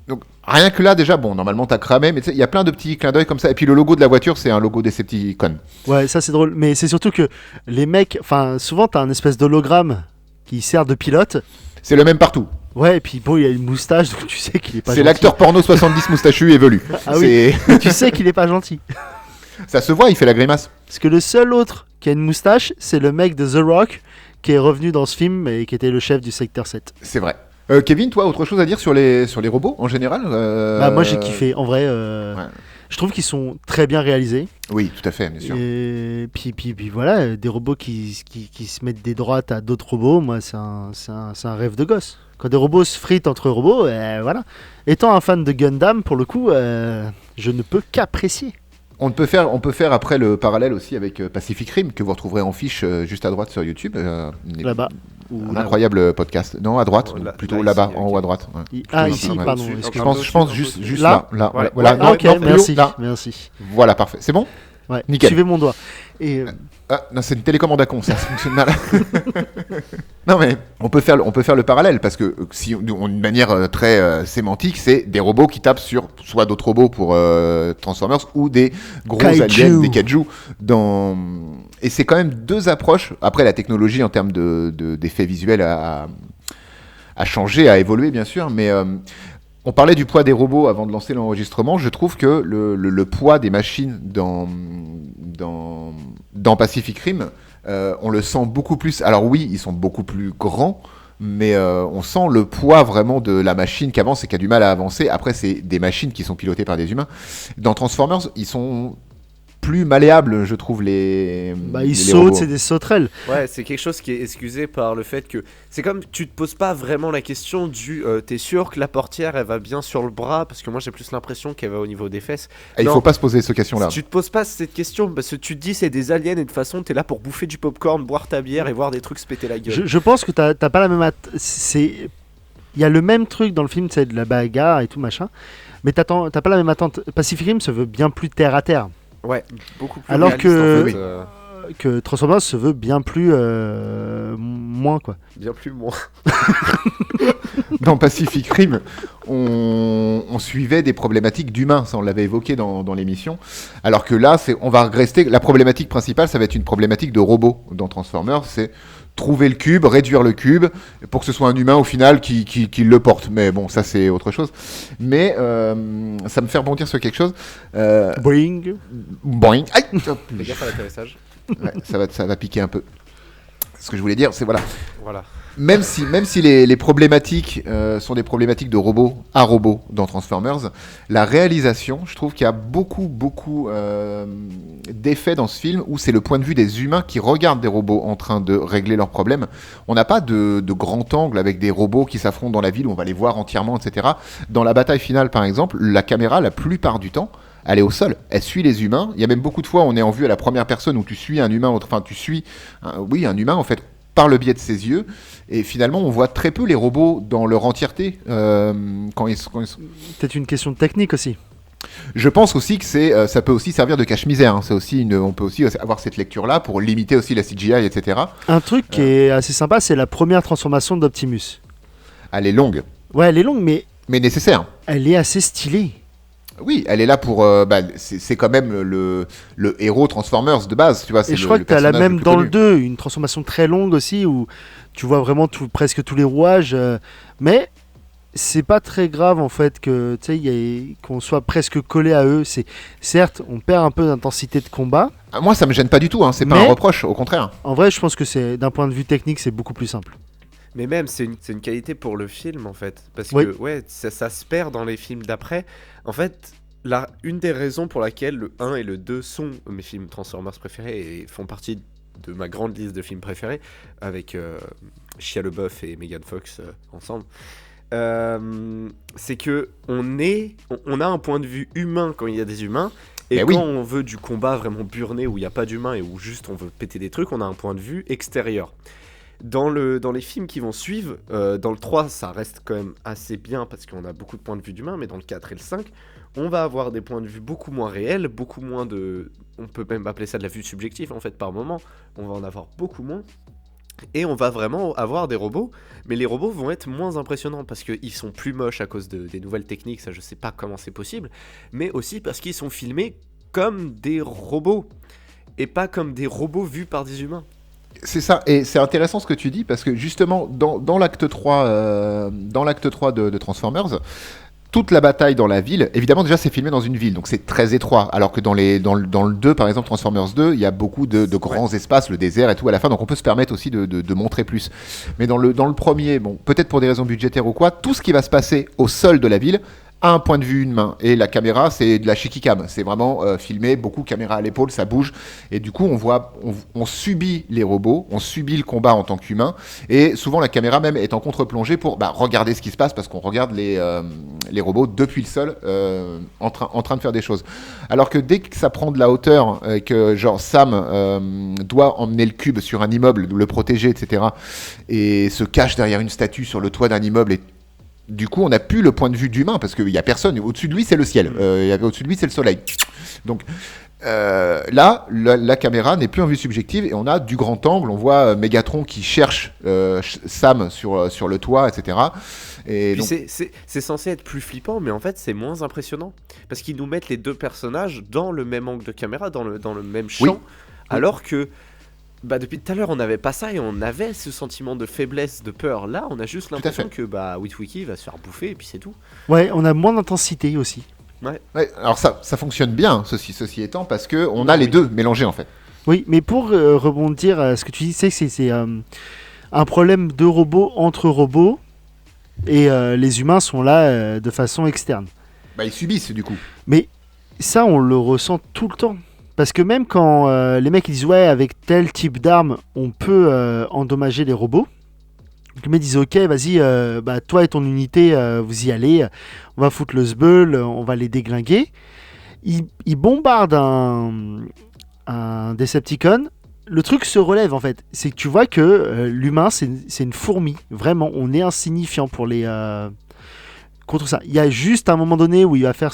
Donc rien que là déjà, bon, normalement t'as cramé, mais tu sais, il y a plein de petits clins d'œil comme ça. Et puis le logo de la voiture, c'est un logo Decepticon. Ouais, ça c'est drôle. Mais c'est surtout que les mecs, enfin, souvent t'as un espèce d'hologramme qui sert de pilote. C'est le même partout. Ouais, et puis bon, il y a une moustache, donc tu sais qu'il est pas C'est gentil. l'acteur porno 70 moustachu et velu. Ah oui. Tu sais qu'il est pas gentil. Ça se voit, il fait la grimace. Parce que le seul autre qui a une moustache, c'est le mec de The Rock qui est revenu dans ce film et qui était le chef du secteur 7. C'est vrai. Kevin, toi, autre chose à dire sur les robots en général Bah, moi j'ai kiffé, en vrai. Ouais. Je trouve qu'ils sont très bien réalisés. Oui, tout à fait, bien sûr. Et puis voilà, des robots qui se mettent des droites à d'autres robots, moi c'est un rêve de gosse. Quand des robots se fritent entre robots, voilà. Étant un fan de Gundam, pour le coup, je ne peux qu'apprécier. On peut faire après le parallèle aussi avec Pacific Rim, que vous retrouverez en fiche juste à droite sur YouTube. Là-bas. Un incroyable podcast. Non, à droite, Là, plutôt là, là-bas, ici, en ok. haut à droite. Ouais. Ah, Plutôt ici, ouais. pardon, Au-dessus, excuse-moi. Je pense juste Là là. Ouais. Voilà, Ah, non, ok, non, plus haut, merci, là. merci. Voilà, parfait. C'est bon? Ouais, Nickel. suivez mon doigt. Et Ah, non, c'est une télécommande à con, ça fonctionne mal. Non, mais on peut faire le parallèle, parce que si on une manière très sémantique, c'est des robots qui tapent sur soit d'autres robots pour Transformers ou des gros Kaiju. aliens, des kaiju. Et c'est quand même deux approches. Après, la technologie en termes d'effets visuels a changé, a évolué, bien sûr, mais. On parlait du poids des robots avant de lancer l'enregistrement. Je trouve que le poids des machines dans Pacific Rim, on le sent beaucoup plus. Alors oui, ils sont beaucoup plus grands, mais on sent le poids vraiment de la machine qui avance et qui a du mal à avancer. Après, c'est des machines qui sont pilotées par des humains. Dans Transformers, ils sont plus malléables, je trouve, les ils sautent, sautent, c'est des sauterelles. Ouais, c'est quelque chose qui est excusé par le fait que c'est comme tu te poses pas vraiment la question du t'es sûr que la portière elle va bien sur le bras, parce que moi j'ai plus l'impression qu'elle va au niveau des fesses. Il Non. faut pas se poser cette question-là. Tu te poses pas cette question parce que tu te dis c'est des aliens et de toute façon t'es là pour bouffer du popcorn, boire ta bière et voir des trucs se péter la gueule. Je pense que t'as pas la même il y a le même truc dans le film, c'est de la bagarre et tout machin, mais t'as pas la même attente. Pacific Rim se veut bien plus terre à terre. Ouais, beaucoup plus Alors réaliste, que- en fait, Oui. que Transformers se veut bien plus moins quoi. Bien plus moins. Dans Pacific Rim, on suivait des problématiques d'humains, ça on l'avait évoqué dans l'émission, alors que là, on va rester, la problématique principale, ça va être une problématique de robots dans Transformers, c'est trouver le cube, réduire le cube, pour que ce soit un humain au final qui le porte. Mais bon, ça c'est autre chose. Mais ça me fait rebondir sur quelque chose. Boing. Boing. Aïe. Fais gaffe à l'atterrissage. Ouais, ça va piquer un peu. Ce que je voulais dire, c'est voilà. Voilà. Même si les problématiques sont des problématiques de robot à robot dans Transformers, la réalisation, je trouve qu'il y a beaucoup d'effets dans ce film où c'est le point de vue des humains qui regardent des robots en train de régler leurs problèmes. On n'a pas de grand angle avec des robots qui s'affrontent dans la ville où on va les voir entièrement, etc. Dans la bataille finale, par exemple, la caméra, la plupart du temps, elle est au sol, elle suit les humains. Il y a même beaucoup de fois où on est en vue à la première personne où tu suis un humain, enfin tu suis un humain en fait par le biais de ses yeux. Et finalement, on voit très peu les robots dans leur entièreté. Quand ils sont... Peut-être une question de technique aussi. Je pense aussi que ça peut aussi servir de cache-misère. Hein. On peut aussi avoir cette lecture-là pour limiter aussi la CGI, etc. Un truc qui est assez sympa, c'est la première transformation d'Optimus. Elle est longue. Ouais, elle est longue, mais nécessaire. Elle est assez stylée. Oui, elle est là pour. C'est quand même le héros Transformers de base, tu vois. Et je crois que tu as la même dans le 2, une transformation très longue aussi, où tu vois vraiment presque tous les rouages. Mais c'est pas très grave en fait qu'on soit presque collé à eux. Certes, on perd un peu d'intensité de combat. Moi, ça me gêne pas du tout, hein. C'est pas un reproche, au contraire. En vrai, je pense que d'un point de vue technique, c'est beaucoup plus simple. Mais même, c'est une qualité pour le film, en fait. Parce que, ouais, ça se perd dans les films d'après. En fait, une des raisons pour laquelle le 1 et le 2 sont mes films Transformers préférés et font partie de ma grande liste de films préférés, avec Shia LaBeouf et Megan Fox ensemble, c'est que on a un point de vue humain quand il y a des humains. Et quand on veut du combat vraiment burné, où il n'y a pas d'humains et où juste on veut péter des trucs, on a un point de vue extérieur. Dans les films qui vont suivre, dans le 3, ça reste quand même assez bien parce qu'on a beaucoup de points de vue d'humains, mais dans le 4 et le 5, on va avoir des points de vue beaucoup moins réels, beaucoup moins de... On peut même appeler ça de la vue subjective, en fait, par moment. On va en avoir beaucoup moins. Et on va vraiment avoir des robots, mais les robots vont être moins impressionnants parce qu'ils sont plus moches à cause des nouvelles techniques, ça je sais pas comment c'est possible, mais aussi parce qu'ils sont filmés comme des robots, et pas comme des robots vus par des humains. C'est ça, et c'est intéressant ce que tu dis, parce que justement, dans l'acte 3, de Transformers, toute la bataille dans la ville, évidemment déjà c'est filmé dans une ville, donc c'est très étroit, alors que dans le 2, par exemple, Transformers 2, il y a beaucoup de grands espaces, le désert et tout à la fin, donc on peut se permettre aussi de montrer plus. Mais dans le premier, bon, peut-être pour des raisons budgétaires ou quoi, tout ce qui va se passer au sol de la ville a un point de vue humain, et la caméra c'est de la shaky-cam, c'est vraiment filmé, beaucoup caméra à l'épaule, ça bouge, et du coup on subit les robots, on subit le combat en tant qu'humain, et souvent la caméra même est en contre-plongée pour regarder ce qui se passe, parce qu'on regarde les robots depuis le sol en train de faire des choses. Alors que dès que ça prend de la hauteur, que genre Sam doit emmener le cube sur un immeuble, le protéger, etc., et se cache derrière une statue sur le toit d'un immeuble, et du coup, on n'a plus le point de vue d'humain parce qu'il n'y a personne. Au-dessus de lui, c'est le ciel. Au-dessus de lui, c'est le soleil. Donc là, la caméra n'est plus en vue subjective et on a du grand angle. On voit Megatron qui cherche Sam sur le toit, etc. Et puis donc... c'est censé être plus flippant, mais en fait, c'est moins impressionnant. Parce qu'ils nous mettent les deux personnages dans le même angle de caméra, dans le même champ. Alors que... depuis tout à l'heure, on n'avait pas ça et on avait ce sentiment de faiblesse, de peur. Là, on a juste l'impression que Witwicky va se faire bouffer et puis c'est tout. Ouais, on a moins d'intensité aussi. Ouais, alors ça fonctionne bien, ceci étant, parce qu'on a les deux mélangés en fait. Oui, mais pour rebondir à ce que tu dis, c'est un problème de robots entre robots et les humains sont là de façon externe. Ils subissent du coup. Mais ça, on le ressent tout le temps. Parce que même quand les mecs ils disent ouais, avec tel type d'arme on peut endommager les robots, les mecs disent ok, vas-y, toi et ton unité vous y allez, on va foutre le sbeul, on va les déglinguer. Ils bombardent un Decepticon, le truc se relève en fait. C'est que tu vois que l'humain c'est une fourmi, vraiment, on est insignifiant pour les. contre ça. Il y a juste un moment donné où il va faire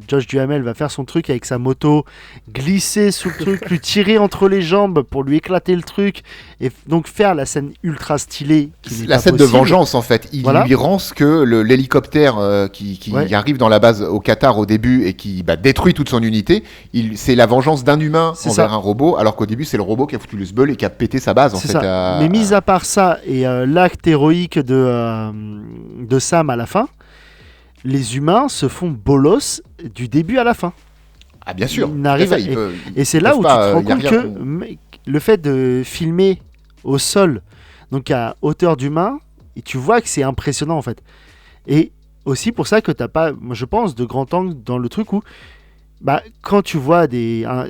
Josh Duhamel va faire son truc avec sa moto, glisser sous le truc, lui tirer entre les jambes pour lui éclater le truc, et donc faire la scène ultra stylée. La scène de vengeance en fait. Il lui rend ce que l'hélicoptère qui arrive dans la base au Qatar au début et qui détruit toute son unité, c'est la vengeance d'un humain envers un robot, alors qu'au début c'est le robot qui a foutu le sbeul et qui a pété sa base en fait. Mais mis à part ça et l'acte héroïque de Sam à la fin, les humains se font bolos du début à la fin. Ah bien sûr. Et c'est là où tu te rends compte que le fait de filmer au sol, donc à hauteur d'humain, et tu vois que c'est impressionnant en fait. Et aussi pour ça que t'as pas, moi je pense, de grand angle dans le truc où quand tu vois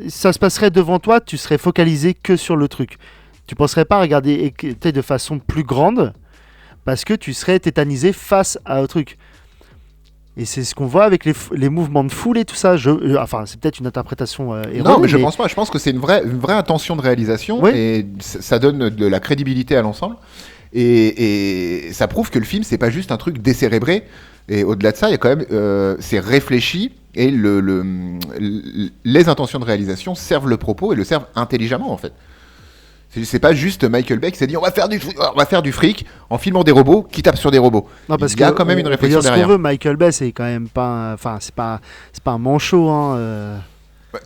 ça se passerait devant toi, tu serais focalisé que sur le truc. Tu penserais pas regarder de façon plus grande parce que tu serais tétanisé face au truc. Et c'est ce qu'on voit avec les mouvements de foule et tout ça. Enfin, c'est peut-être une interprétation erronée. Non, mais je pense pas. Je pense que c'est une vraie intention de réalisation et ça donne de la crédibilité à l'ensemble. Et ça prouve que le film, c'est pas juste un truc décérébré. Et au-delà de ça, il y a quand même, c'est réfléchi et les intentions de réalisation servent le propos et le servent intelligemment en fait. C'est pas juste Michael Bay qui s'est dit on va faire du fric en filmant des robots qui tapent sur des robots. Non, parce qu'il y a quand même une réflexion derrière. Ce qu'on veut, Michael Bay, c'est quand même pas, c'est pas un manchot.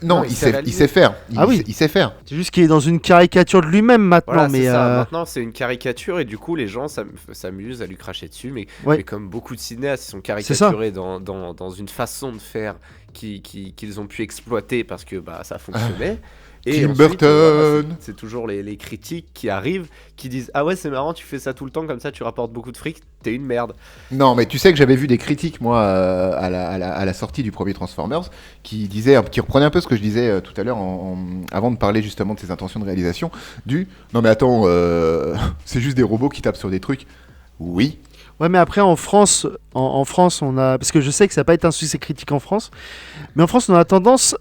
Non, il sait faire. Il sait faire. C'est juste qu'il est dans une caricature de lui-même maintenant. Voilà, mais maintenant, c'est une caricature et du coup, les gens s'amusent à lui cracher dessus. Mais comme beaucoup de cinéastes, ils sont caricaturés dans une façon de faire qu'ils ont pu exploiter parce que ça fonctionnait. Et Tim ensuite, Burton. C'est toujours les critiques qui arrivent, qui disent ah ouais c'est marrant, tu fais ça tout le temps comme ça, tu rapportes beaucoup de fric, t'es une merde. Non mais tu sais que j'avais vu des critiques moi à la sortie du premier Transformers qui reprenaient un peu ce que je disais tout à l'heure avant de parler justement de ses intentions de réalisation non mais attends c'est juste des robots qui tapent sur des trucs. Oui. Ouais, mais après en France, on a, parce que je sais que ça n'a pas été un succès critique en France, mais en France on a tendance,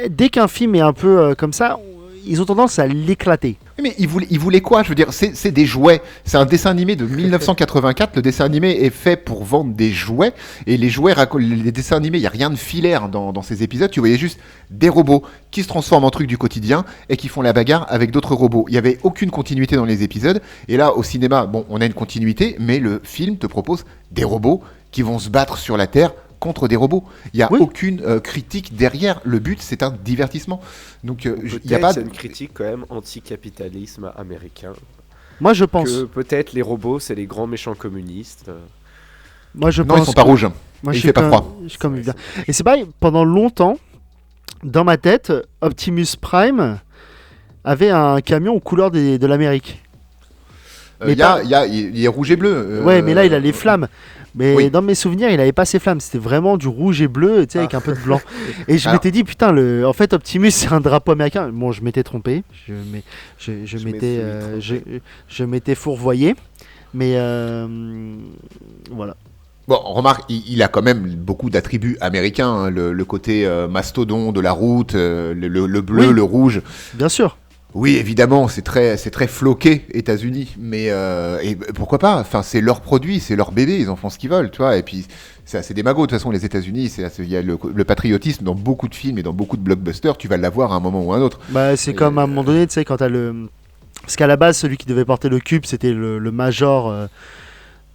dès qu'un film est un peu comme ça, ils ont tendance à l'éclater. Mais ils voulaient quoi? Je veux dire, c'est des jouets. C'est un dessin animé de 1984. Le dessin animé est fait pour vendre des jouets. Et les dessins animés, il n'y a rien de filaire dans ces épisodes. Tu voyais juste des robots qui se transforment en trucs du quotidien et qui font la bagarre avec d'autres robots. Il n'y avait aucune continuité dans les épisodes. Et là, au cinéma, on a une continuité, mais le film te propose des robots qui vont se battre sur la Terre contre des robots. Il n'y a aucune critique derrière. Le but, c'est un divertissement. Donc, il n'y a pas... C'est une critique quand même anti-capitalisme américain. Moi, je pense que peut-être les robots, c'est les grands méchants communistes. Moi, je non, pense ils sont pas rouges. Moi, il fait pas froid. Et c'est pareil, pendant longtemps, dans ma tête, Optimus Prime avait un camion aux couleurs de l'Amérique. Il est rouge et bleu. Ouais, mais là, il a les flammes. Mais dans mes souvenirs, il avait pas ses flammes. C'était vraiment du rouge et bleu, tu sais, avec un peu de blanc. Et je m'étais dit, putain, en fait, Optimus, c'est un drapeau américain. Bon, je m'étais trompé. Je m'étais fourvoyé. Mais voilà. Bon, remarque, il a quand même beaucoup d'attributs américains. Hein, le côté mastodon de la route, le bleu, le rouge. Bien sûr. Oui, évidemment, c'est très floqué États-Unis, mais et pourquoi pas? Enfin, c'est leur produit, c'est leur bébé, ils en font ce qu'ils veulent, tu vois. Et puis c'est assez démago de toute façon les États-Unis. Il y a le patriotisme dans beaucoup de films et dans beaucoup de blockbusters. Tu vas l'avoir à un moment ou à un autre. C'est comme à un moment donné, tu sais, quand t'as parce qu'à la base, celui qui devait porter le cube, c'était le Major,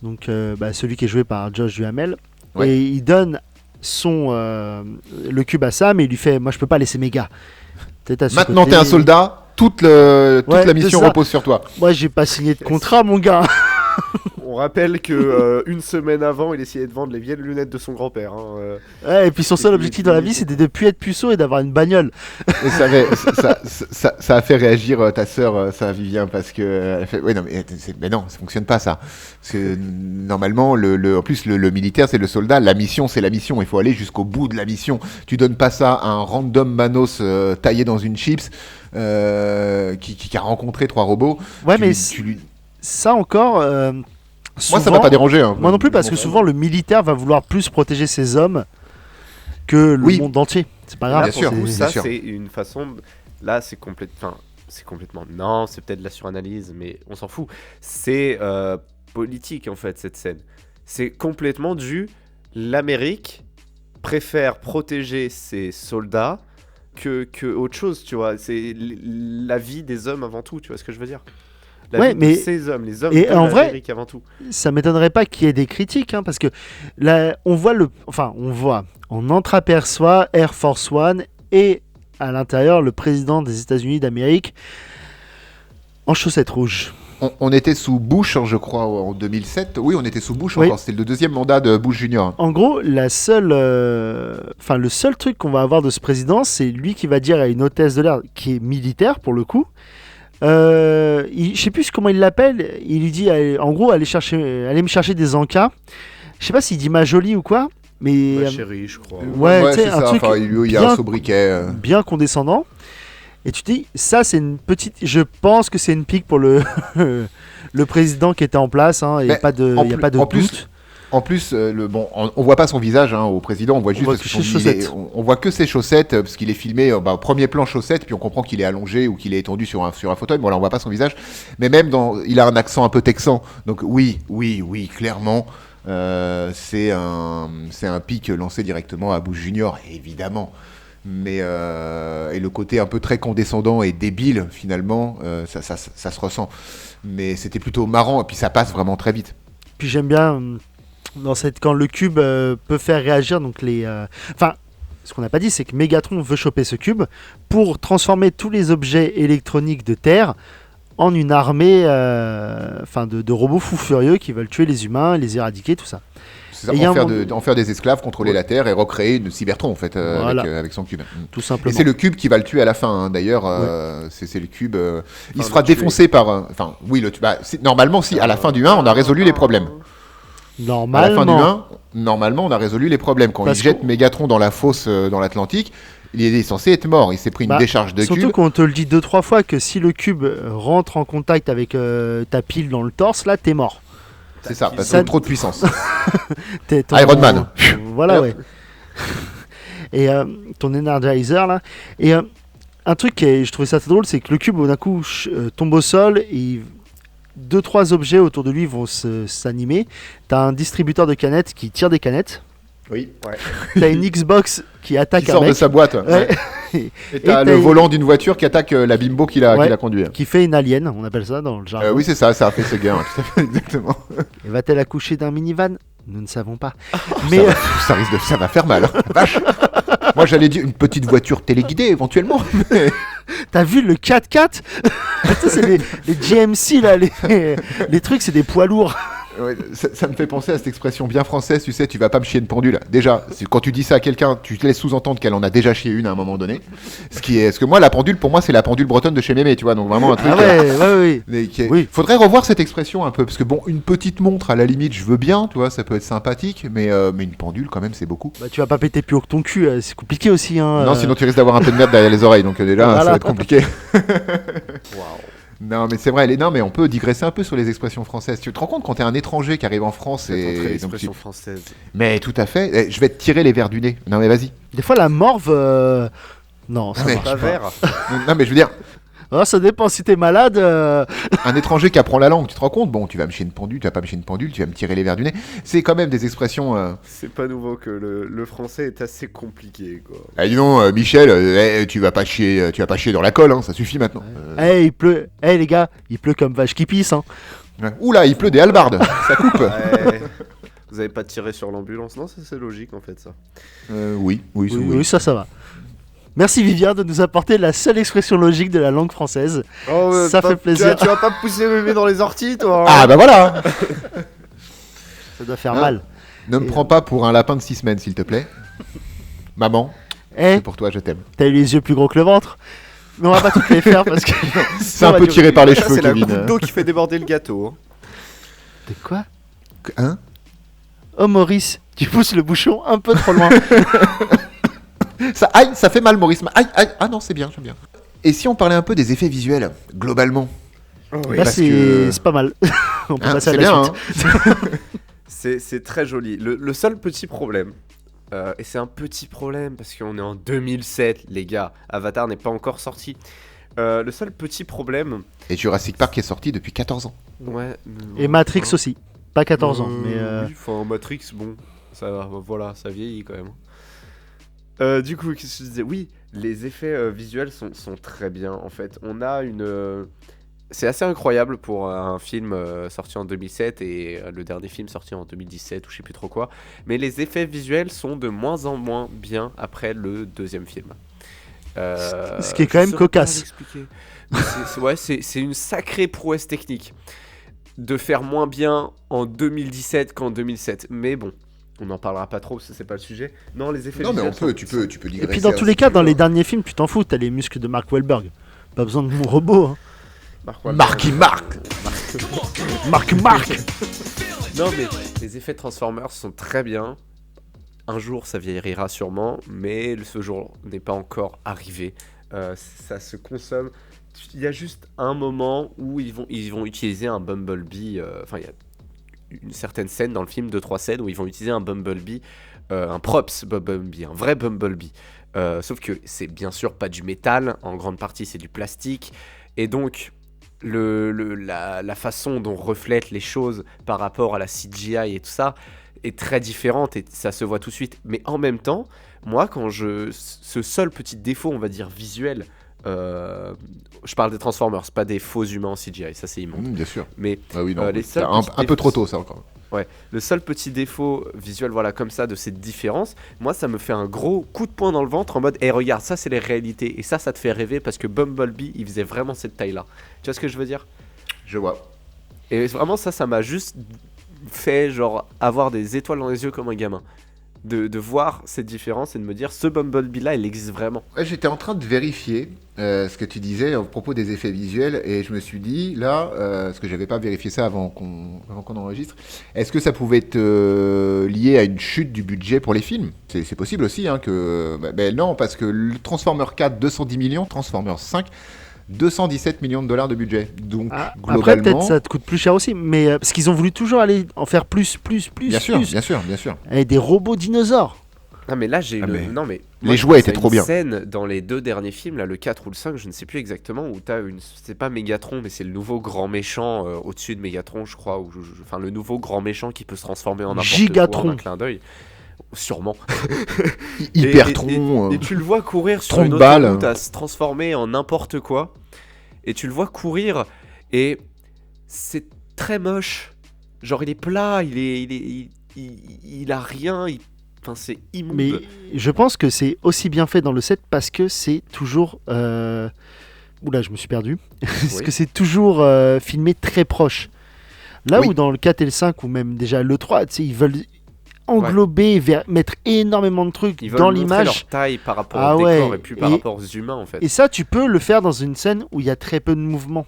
donc celui qui est joué par Josh Duhamel, et il donne le cube à Sam et il lui fait, moi je peux pas laisser mes gars. Maintenant, t'es un soldat. Toute la mission repose sur toi. Moi, j'ai pas signé de contrat, mon gars. On rappelle que une semaine avant, il essayait de vendre les vieilles lunettes de son grand-père. Et puis son seul objectif dans la vie, c'était de plus être puceau et d'avoir une bagnole. Et ça a fait réagir ta sœur, ça Vivien, parce que elle fait, mais non, ça fonctionne pas ça. Parce que normalement, en plus le militaire, c'est le soldat. La mission, c'est la mission. Il faut aller jusqu'au bout de la mission. Tu donnes pas ça à un random manos taillé dans une chips qui a rencontré 3 robots. Ça encore. Souvent, moi, ça m'a pas dérangé. Hein. Moi non plus, parce que souvent, le militaire va vouloir plus protéger ses hommes que le monde entier. C'est pas grave. Bien sûr. Ça, c'est une façon. Là, c'est complètement. Non, c'est peut-être de la suranalyse, mais on s'en fout. C'est politique, en fait, cette scène. C'est complètement l'Amérique préfère protéger ses soldats que autre chose, tu vois. C'est la vie des hommes avant tout, tu vois ce que je veux dire. La vie de ces hommes, les hommes de l'Amérique avant tout. Ça m'étonnerait pas qu'il y ait des critiques, hein, parce que là, on entreaperçoit Air Force One et à l'intérieur le président des États-Unis d'Amérique en chaussettes rouges. On était sous Bush, je crois, en 2007. Oui, on était sous Bush encore. C'était le deuxième mandat de Bush Junior. En gros, le seul truc qu'on va avoir de ce président, c'est lui qui va dire à une hôtesse de l'air qui est militaire pour le coup. Je sais plus comment il l'appelle. Il lui dit, en gros, allez me chercher des encas. Je sais pas s'il dit ma jolie ou quoi, mais ma chérie, je crois. Ouais, c'est un ça. truc il y a un sobriquet. Bien condescendant. Et tu te dis, ça c'est une petite... Je pense que c'est une pique pour le président qui était en place. Il n'y a pas de doute. En plus, on voit pas son visage au président, on voit voit que ses chaussettes, parce qu'il est filmé au premier plan chaussettes, puis on comprend qu'il est allongé ou qu'il est étendu sur un fauteuil. Bon, là, on voit pas son visage. Mais même il a un accent un peu texan. Donc oui, clairement, c'est un pic lancé directement à Bush Junior, évidemment. Mais et le côté un peu très condescendant et débile finalement ça se ressent, mais c'était plutôt marrant et puis ça passe vraiment très vite. Puis j'aime bien quand le cube peut faire réagir donc ce qu'on n'a pas dit, c'est que Megatron veut choper ce cube pour transformer tous les objets électroniques de Terre en une armée de robots fous furieux qui veulent tuer les humains, les éradiquer, tout ça. C'est ça, en faire des esclaves, contrôler la Terre et recréer une Cybertron en fait avec son cube. Tout simplement. Et c'est le cube qui va le tuer à la fin. D'ailleurs, c'est le cube. Il se fera défoncer par. Normalement, si à la fin du 1, on a résolu les problèmes. Normalement. À la fin du 1, normalement, on a résolu les problèmes. Quand il jette Megatron dans la fosse dans l'Atlantique, il est censé être mort. Il s'est pris une décharge de cube. Surtout qu'on te le dit 2-3 fois que si le cube rentre en contact avec ta pile dans le torse, là, t'es mort. C'est ça, parce que trop de puissance. Iron Man. Voilà, ouais. Et ton Energizer, là. Et un truc je trouvais ça assez drôle, c'est que le cube, d'un coup, tombe au sol et 2-3 objets autour de lui vont s'animer. T'as un distributeur de canettes qui tire des canettes. Oui. Ouais. T'as une Xbox qui attaque qui sort de sa boîte. Ouais. Et t'as le volant d'une voiture qui attaque la bimbo qui l'a conduit. Qui fait une alien, on appelle ça dans le jargon. Oui, c'est ça a fait Sega, tout à fait, exactement. Et va-t-elle accoucher d'un minivan ? Nous ne savons pas. Mais ça va faire mal. Vache. Moi, j'allais dire une petite voiture téléguidée, éventuellement. T'as vu le 4x4 ? Ça, c'est les GMC, là, les trucs, c'est des poids lourds. Ouais, ça me fait penser à cette expression bien française, tu sais, tu vas pas me chier une pendule. Déjà, quand tu dis ça à quelqu'un, tu te laisses sous-entendre qu'elle en a déjà chié une à un moment donné. Parce que moi, la pendule, pour moi, c'est la pendule bretonne de chez Mémé, tu vois, donc vraiment un truc. Oui. Faudrait revoir cette expression un peu, parce que bon, une petite montre, à la limite, je veux bien, tu vois, ça peut être sympathique, mais une pendule, quand même, c'est beaucoup. Tu vas pas péter plus haut que ton cul, c'est compliqué aussi, hein. Non, sinon tu risques d'avoir un peu de merde derrière les oreilles, donc déjà, ça va être compliqué. Waouh. Non, mais c'est vrai. Non, mais on peut digresser un peu sur les expressions françaises. Tu te rends compte quand t'es un étranger qui arrive en France et l'expression française. Mais tout à fait. Je vais te tirer les verres du nez. Non, mais vas-y. Des fois, la morve. Non, ça marche pas. Non, mais je veux dire. Oh, ça dépend si t'es malade. Un étranger qui apprend la langue, tu te rends compte ? Bon, tu vas me chier une pendule, tu vas pas me chier une pendule, tu vas me tirer les verres du nez. C'est quand même des expressions. C'est pas nouveau que le français est assez compliqué, quoi. Ah, dis donc, Michel, tu vas pas chier dans la colle, hein, ça suffit maintenant. Il pleut. Les gars, il pleut comme vache qui pisse, hein. Ouais. Oula, il pleut des hallebardes, ça coupe. Ouais. Vous avez pas tiré sur l'ambulance ? Non, c'est logique en fait, ça. Oui, ça va. Merci Vivien de nous apporter la seule expression logique de la langue française. Ça fait plaisir. Tu vas pas pousser bébé dans les orties, toi ? Ah bah voilà. Ça doit faire mal. Ne me prends pas pour un lapin de 6 semaines, s'il te plaît. Maman, c'est pour toi, je t'aime. T'as eu les yeux plus gros que le ventre ? Mais on va pas toutes les faire parce que... c'est un peu tiré par les cheveux, c'est Kevin. C'est la goutte d'eau qui fait déborder le gâteau. De quoi ? Hein ? Oh Maurice, tu pousses le bouchon un peu trop loin. Ça fait mal, Maurice. Aïe. Ah non, c'est bien, j'aime bien. Et si on parlait un peu des effets visuels, globalement ? Oui. C'est pas mal. On peut passer à la suite. Hein. C'est très joli. Le seul petit problème, et c'est un petit problème parce qu'on est en 2007, les gars. Avatar n'est pas encore sorti. Le seul petit problème... Et Jurassic Park est sorti depuis 14 ans. Ouais. Et Matrix aussi. Pas 14 ans, mais... Oui, enfin, Matrix, bon, ça va, voilà, ça vieillit quand même. Du coup, qu'est-ce que je disais? Oui, les effets visuels sont très bien, en fait. On a une... C'est assez incroyable pour un film sorti en 2007 et le dernier film sorti en 2017 ou je sais plus trop quoi. Mais les effets visuels sont de moins en moins bien après le deuxième film. Ce qui est quand même cocasse. Ouais, c'est une sacrée prouesse technique de faire moins bien en 2017 qu'en 2007. Mais bon, on n'en parlera pas trop, ça c'est pas le sujet. Non, les effets Non, mais visuels tu peux digresser. Et puis dans tous les cas, dans les derniers films, tu t'en fous, t'as les muscles de Mark Wahlberg. Pas besoin de mon robot. Hein. Marky Mark. Mark. Non, mais les effets Transformers sont très bien. Un jour, ça vieillira sûrement, mais ce jour n'est pas encore arrivé. Ça se consomme. Il y a juste un moment où ils vont utiliser un Bumblebee. Enfin, il y a une certaine scène dans le film, 2-3 scènes, où ils vont utiliser un Bumblebee, un props Bumblebee, un vrai Bumblebee. Sauf que c'est bien sûr pas du métal, en grande partie c'est du plastique. Et donc, la façon dont reflètent les choses par rapport à la CGI et tout ça est très différente et ça se voit tout de suite. Mais en même temps, moi, ce seul petit défaut, on va dire, visuel, je parle des Transformers, pas des faux humains en CGI, ça c'est immonde. Bien sûr. Mais Ah oui, non, les c'est seuls un petits peu défauts- trop tôt, ça encore. Ouais, le seul petit défaut visuel, voilà, comme ça, de cette différence, moi, ça me fait un gros coup de poing dans le ventre en mode, hey, regarde, ça, c'est les réalités. Et ça te fait rêver parce que Bumblebee, il faisait vraiment cette taille-là. Tu vois ce que je veux dire? Je vois. Et vraiment, ça m'a juste fait, genre, avoir des étoiles dans les yeux comme un gamin. De voir cette différence et de me dire, ce Bumblebee-là, il existe vraiment. Ouais, j'étais en train de vérifier ce que tu disais à propos des effets visuels et je me suis dit, là, parce que j'avais pas vérifié ça avant qu'on enregistre, est-ce que ça pouvait être lié à une chute du budget pour les films? C'est possible aussi, hein, que... Ben non, parce que le Transformer 4, 210 millions, Transformers 5, 217 millions de dollars de budget. Donc, Après, globalement... peut-être ça te coûte plus cher aussi, mais parce qu'ils ont voulu toujours aller en faire plus. Bien sûr, bien sûr, bien sûr. Et des robots dinosaures. Non mais là j'ai mais non mais les jouets étaient trop bien. Scène dans les deux derniers films là, le 4 ou le 5, je ne sais plus exactement, où t'as c'est pas Megatron mais c'est le nouveau grand méchant au-dessus de Megatron, je crois, enfin le nouveau grand méchant qui peut se transformer en n'importe Gigatron. quoi en un clin d'œil. Sûrement. Hypertron. Et tu le vois courir sur tronc une de balle. autoroute à se transformer en n'importe quoi. Et tu le vois courir et c'est très moche. Genre il est plat, il a rien, enfin c'est immonde. Mais je pense que c'est aussi bien fait dans le 7 parce que c'est toujours... Oula, je me suis perdu. Parce Oui. que c'est toujours filmé très proche. Là Oui. où dans le 4 et le 5, ou même déjà le 3, tu sais, ils veulent englober, mettre énormément de trucs Ils veulent dans montrer l'image. leur taille par rapport Ah au décor ouais, et plus par rapport aux humains en fait. Et ça, tu peux le faire dans une scène où il y a très peu de mouvement.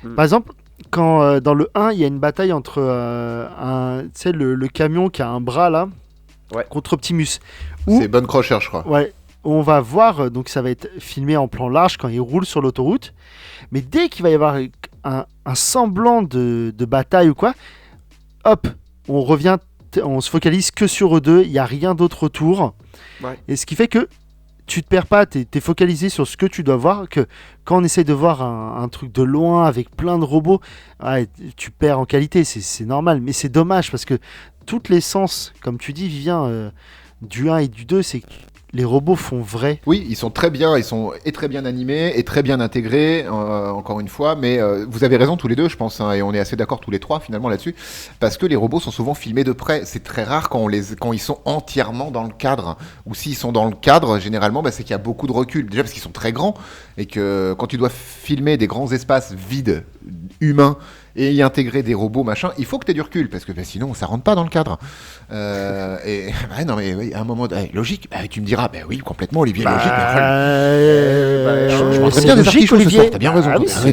Mm. Par exemple, quand dans le 1, il y a une bataille entre tu sais, le camion qui a un bras là, Ouais. contre Optimus. Où, C'est Bonne Crusher, je crois. ouais, on va voir, donc ça va être filmé en plan large quand il roule sur l'autoroute. Mais dès qu'il va y avoir un semblant de bataille ou quoi, hop, on revient, on se focalise que sur eux deux, il n'y a rien d'autre autour. Ouais. Et ce qui fait que tu te perds pas, t'es focalisé sur ce que tu dois voir, que quand on essaie de voir un truc de loin avec plein de robots, ouais, tu perds en qualité, c'est normal, mais c'est dommage parce que toute l'essence, comme tu dis Vivien, du 1 et du 2, c'est que les robots font vrai. Oui, ils sont très bien, très bien animés et très bien intégrés, encore une fois, mais vous avez raison tous les deux, je pense, hein, et on est assez d'accord tous les trois finalement là-dessus, parce que les robots sont souvent filmés de près. C'est très rare quand ils sont entièrement dans le cadre, ou s'ils sont dans le cadre, généralement, c'est qu'il y a beaucoup de recul, déjà parce qu'ils sont très grands, et que quand tu dois filmer des grands espaces vides, humains, et y intégrer des robots, machin, il faut que tu aies du recul, parce que sinon, ça rentre pas dans le cadre. Non, mais oui, à un moment, logique, tu me diras, oui, complètement, Olivier, logique. Je m'entends bien des articles ce soir, t'as bien raison. Ah oui, c'est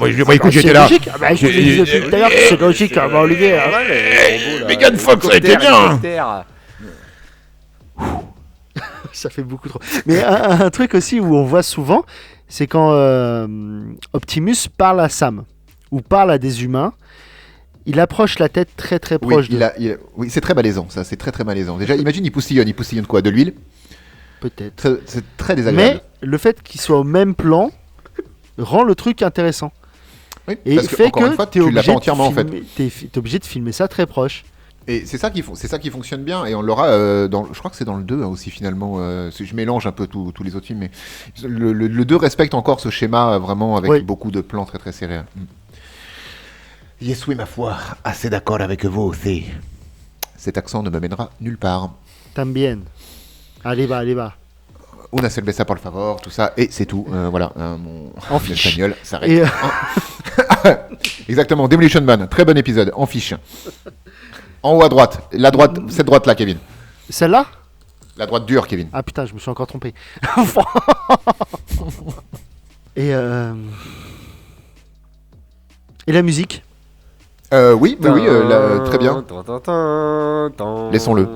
Olivier. Écoute, j'étais là. Logique. Ah bah, je te le disais depuis tout à l'heure que c'est logique, Olivier. Megan Fox, ça a été bien. Ça fait beaucoup trop. Mais un truc aussi où on voit souvent, c'est quand Optimus parle à Sam ou parle à des humains, il approche la tête très très proche d'eux. Oui, c'est très malaisant, ça, c'est très très malaisant. Déjà, imagine, il poussillonne quoi? De l'huile? Peut-être. C'est très désagréable. Mais le fait qu'il soit au même plan rend le truc intéressant. Oui, Et parce que, fait encore une que fois, t'es tu l'as obligé pas entièrement en fait. t'es obligé de filmer ça très proche. Et c'est ça qui fonctionne bien. Et on l'aura je crois que c'est dans le 2 hein, aussi finalement. Je mélange un peu tous les autres films, mais le 2 respecte encore ce schéma vraiment avec Oui. beaucoup de plans très très serrés. Yes, oui, ma foi, assez d'accord avec vous aussi. Cet accent ne me mènera nulle part. También. Allez va. Una cerveza por favor, tout ça, et c'est tout. Voilà, mon En fiche. espagnol s'arrête. Et Exactement, Demolition Man, très bon épisode, en fiche. En haut à droite, cette droite-là, Kevin. celle-là? La droite dure, Kevin. Ah putain, je me suis encore trompé. Et la musique? Oui, très bien. Laissons-le.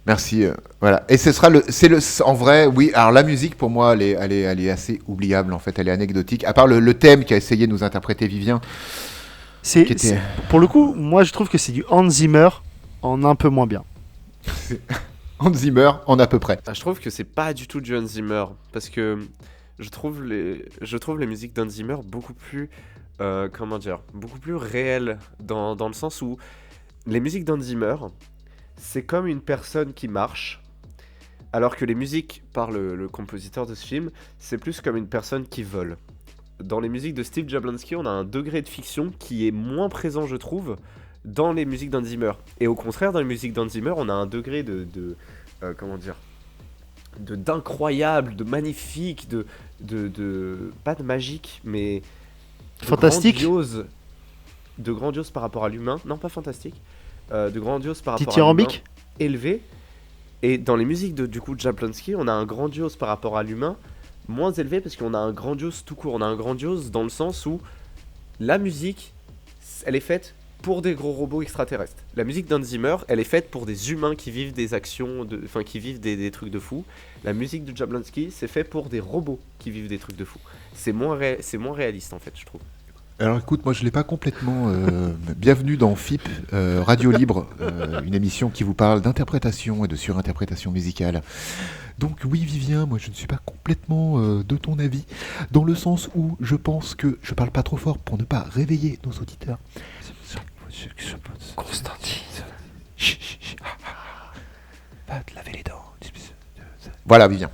Merci. Voilà. Et en vrai, oui. Alors la musique, pour moi, elle est assez oubliable en fait. Elle est anecdotique. À part le thème qu'a essayé de nous interpréter Vivien. Pour le coup, moi je trouve que c'est du Hans Zimmer en un peu moins bien. Hans Zimmer, en à peu près. Ah, je trouve que c'est pas du tout du Hans Zimmer parce que je trouve les musiques d'Hans Zimmer beaucoup plus beaucoup plus réelles dans le sens où les musiques d'Hans Zimmer c'est comme une personne qui marche alors que les musiques par le compositeur de ce film c'est plus comme une personne qui vole. Dans les musiques de Steve Jablonsky, on a un degré de fiction qui est moins présent, je trouve, dans les musiques d'Hans Zimmer. Et au contraire, dans les musiques d'Hans Zimmer, on a un degré d'incroyable, de magnifique, pas de magique, mais Fantastique. de grandiose par rapport à l'humain. Non, pas fantastique. De grandiose par rapport à Dithyrambique. l'humain, élevé. Et dans les musiques de Jablonsky, on a un grandiose par rapport à l'humain, moins élevé parce qu'on a un grandiose tout court. On a un grandiose dans le sens où la musique, elle est faite pour des gros robots extraterrestres. La musique d'Hans Zimmer, elle est faite pour des humains qui vivent des actions, qui vivent des trucs de fou. La musique de Jablonsky, c'est fait pour des robots qui vivent des trucs de fou. C'est moins réaliste en fait, je trouve. Alors écoute, moi je l'ai pas complètement. Bienvenue dans FIP, Radio Libre, une émission qui vous parle d'interprétation et de surinterprétation musicale. Donc oui Vivien, moi je ne suis pas complètement de ton avis, dans le sens où je pense que je parle pas trop fort pour ne pas réveiller nos auditeurs. Constantine. Va te laver les dents. Voilà Vivien.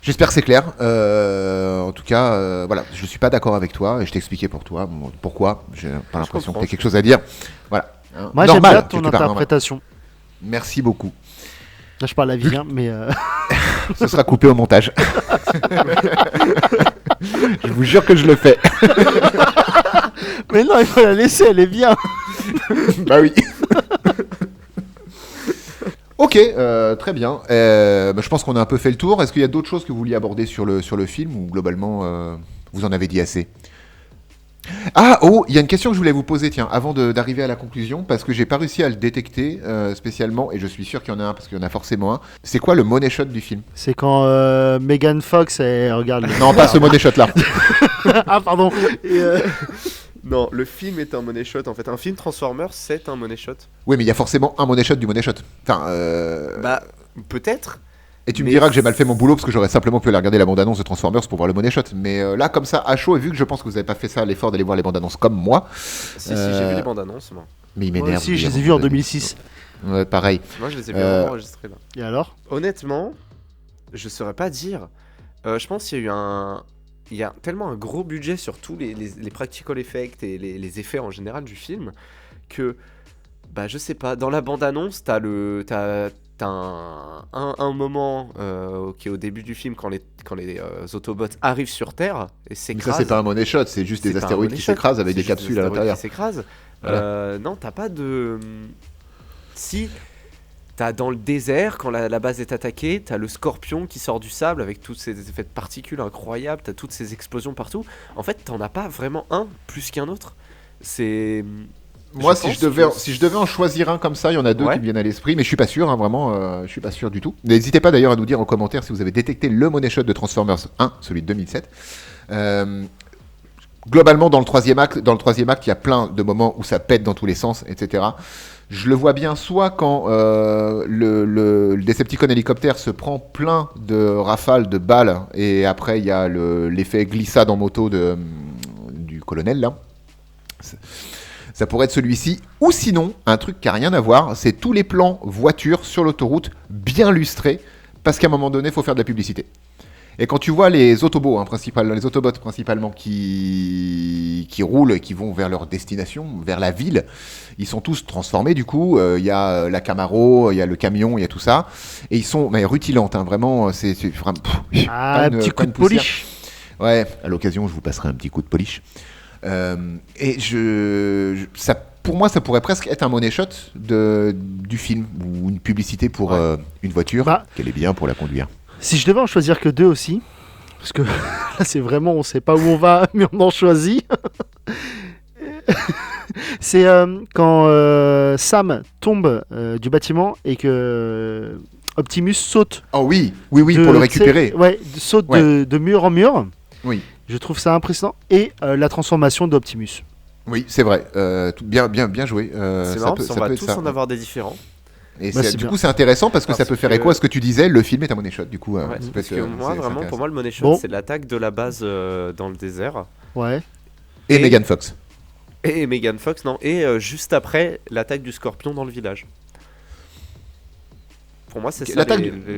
J'espère que c'est clair. En tout cas, voilà, je suis pas d'accord avec toi et je t'expliquais pourquoi. J'ai pas l'impression que tu as quelque chose à dire. Voilà. Moi Normal, j'aime bien ton quelque part, normal. interprétation. Merci beaucoup. Là je parle à Vivien, mais Ce sera coupé au montage. Je vous jure que je le fais. mais non, il faut la laisser, elle est bien. Bah oui. Ok, très bien. Je pense qu'on a un peu fait le tour. Est-ce qu'il y a d'autres choses que vous vouliez aborder sur le film ou globalement vous en avez dit assez? Il y a une question que je voulais vous poser, tiens, avant d'arriver à la conclusion, parce que j'ai pas réussi à le détecter spécialement, et je suis sûr qu'il y en a un, parce qu'il y en a forcément un. C'est quoi le money shot du film? C'est quand Megan Fox, elle regarde. Non, pas ce money shot là. Ah pardon. Et, Non, le film est un money shot en fait. Un film Transformers, c'est un money shot. Oui, mais il y a forcément un money shot du money shot. Enfin, Bah, peut-être. Et tu me mais diras que j'ai mal fait mon boulot parce que j'aurais simplement pu aller regarder la bande-annonce de Transformers pour voir le money shot. Mais là, comme ça, à chaud, et vu que je pense que vous n'avez pas fait ça, l'effort d'aller voir les bandes-annonces comme moi. Si, j'ai vu les bandes annonces, moi. Mais il moi m'énerve. aussi, je les ai vus en 2006. Ouais, pareil. Moi, je les ai bien enregistrés là. Et alors? Honnêtement, je saurais pas dire. Je pense qu'il y a eu tellement un gros budget sur tous les practical effects et les effets en général du film que, bah, je sais pas. Dans la bande-annonce, t'as un moment qui est au début du film quand les Autobots arrivent sur Terre et Mais s'écrasent. ça, c'est pas un money shot, c'est juste C'est des pas un astéroïdes money qui shot, s'écrasent avec c'est des juste capsules à astéroïdes l'intérieur. qui s'écrasent. Voilà. Non, t'as pas de. Si. T'as dans le désert, quand la base est attaquée, t'as le scorpion qui sort du sable avec tous ces effets de particules incroyables, t'as toutes ces explosions partout. En fait, t'en as pas vraiment un plus qu'un autre. C'est. Moi, Je si pense je devais en choisir un comme ça, il y en a deux Ouais. qui me viennent à l'esprit, mais je suis pas sûr, hein, vraiment, je suis pas sûr du tout. N'hésitez pas d'ailleurs à nous dire en commentaire si vous avez détecté le money shot de Transformers 1, celui de 2007. globalement, dans le troisième acte, il y a plein de moments où ça pète dans tous les sens, etc. Je le vois bien soit quand le Decepticon hélicoptère se prend plein de rafales de balles et après il y a l'effet glissade en moto du colonel là. Ça pourrait être celui-ci. Ou sinon, un truc qui n'a rien à voir, c'est tous les plans voitures sur l'autoroute bien lustrés parce qu'à un moment donné, il faut faire de la publicité. Et quand tu vois les Autobots, les Autobots principalement, qui roulent et qui vont vers leur destination, vers la ville, ils sont tous transformés du coup. Il y a la Camaro, il y a le camion, il y a tout ça. Et ils sont rutilantes, hein, vraiment. C'est vraiment. Un petit coup de polish. Ouais, à l'occasion, je vous passerai un petit coup de polish. Et ça, pour moi, ça pourrait presque être un money shot du film ou une publicité pour une voiture qu'elle est bien pour la conduire. Si je devais en choisir que 2 aussi, parce que là c'est vraiment on sait pas où on va, mais on en choisit. C'est quand Sam tombe du bâtiment et que Optimus saute. Oh oui, pour le récupérer. Saute de mur en mur. Oui. Je trouve ça impressionnant. Et la transformation d'Optimus. Oui, c'est vrai. Bien joué. C'est marrant parce qu'on va tous en avoir des différents. Et du coup, c'est intéressant parce que ça peut faire écho à ce que tu disais. Le film est un money shot. Du coup, parce que moi, vraiment, pour moi, le money shot, c'est l'attaque de la base dans le désert. Ouais. Et Megan Fox. Et Megan Fox, non. Et juste après, l'attaque du Scorpion dans le village. Pour moi, c'est ça.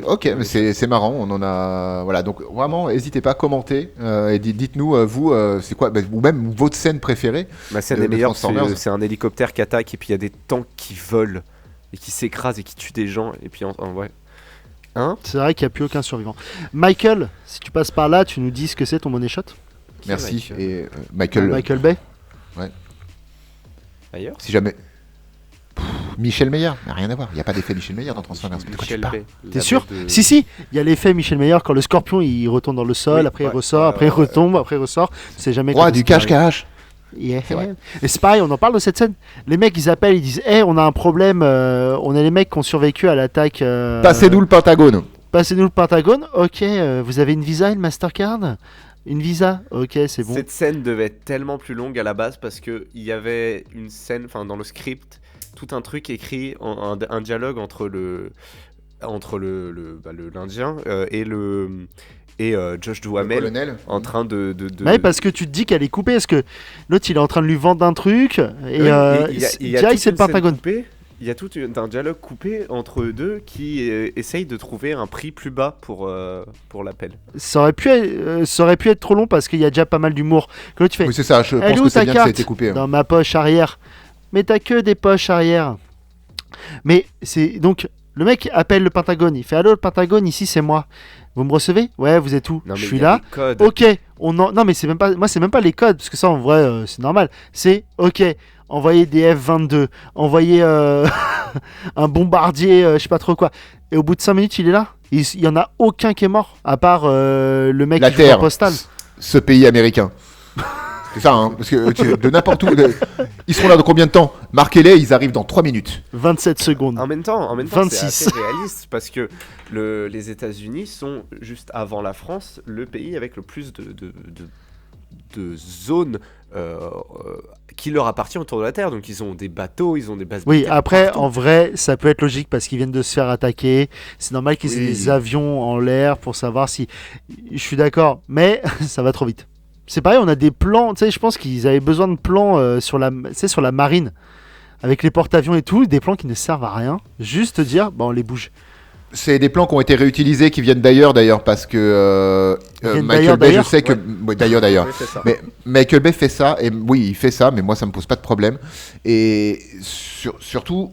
Ok, mais c'est marrant. On en a. Voilà, donc vraiment, n'hésitez pas à commenter et dites-nous, vous, c'est quoi, ou même votre scène préférée. Ma scène est meilleure, c'est un hélicoptère qui attaque et puis il y a des tanks qui volent et qui s'écrasent et qui tuent des gens. Et puis, ouais. Hein ? C'est vrai qu'il n'y a plus aucun survivant. Michael, si tu passes par là, tu nous dis ce que c'est ton money shot ? Merci. Et Michael Bay. Ouais. Ailleurs ? Si jamais. Michel Meyer, rien à voir. Il n'y a pas d'effet Michel Meyer dans Transformers. Michel Bay. T'es sûr ? Si, il y a l'effet Michel Meyer quand le scorpion il retourne dans le sol, après il ressort, après il retombe, après il ressort. C'est jamais. Roi du cache-cache. Yeah. Et c'est pareil, on en parle de cette scène. Les mecs ils appellent, ils disent on a un problème, on a les mecs qui ont survécu à l'attaque. Passez-nous le Pentagone. Passez-nous le Pentagone. Ok, vous avez une Visa, une Mastercard ? Une Visa, ok, c'est bon. Cette scène devait être tellement plus longue à la base parce qu'il y avait une scène, enfin dans le script, tout un truc écrit, un dialogue entre l'Indien et Josh Duhamel en train de... Ouais, parce que tu te dis qu'elle est coupée, parce que l'autre il est en train de lui vendre un truc, et il y a c'est le Pentagone. Il y a tout un dialogue coupé entre eux deux qui essayent de trouver un prix plus bas pour l'appel. Ça aurait pu être trop long parce qu'il y a déjà pas mal d'humour. Que tu fais, oui, c'est ça, je pense que c'est bien que ça a été coupé. Dans ma poche arrière. Mais t'as que des poches arrière. Mais c'est donc le mec appelle le Pentagone, il fait allô le Pentagone, ici c'est moi. Vous me recevez ? Ouais, vous êtes où ? Je suis là. Ok, non mais c'est même pas les codes parce que ça en vrai c'est normal. C'est ok, envoyer des F-22, envoyer un bombardier, je sais pas trop quoi. Et au bout de 5 minutes, il est là. Il y en a aucun qui est mort à part le mec qui joue en postal. Ce pays américain. C'est ça, hein, parce que de n'importe où. Ils seront là dans combien de temps ? Marquez-les, ils arrivent dans 3 minutes. 27 secondes. En même temps 26. C'est assez réaliste parce que les États-Unis sont, juste avant la France, le pays avec le plus de zones qui leur appartient autour de la Terre. Donc ils ont des bateaux, ils ont des bases militaires. Oui, après, partout. en vrai, ça peut être logique parce qu'ils viennent de se faire attaquer. C'est normal qu'ils aient des avions en l'air pour savoir si... Je suis d'accord, mais ça va trop vite. C'est pareil, on a des plans, tu sais, je pense qu'ils avaient besoin de plans sur la marine, avec les porte-avions et tout, des plans qui ne servent à rien, juste dire, on les bouge. C'est des plans qui ont été réutilisés, qui viennent d'ailleurs, parce que Michael Bay, je sais que... Ouais. D'ailleurs. Oui, c'est ça. Mais Michael Bay fait ça, et oui, il fait ça, mais moi, ça me pose pas de problème. Et surtout...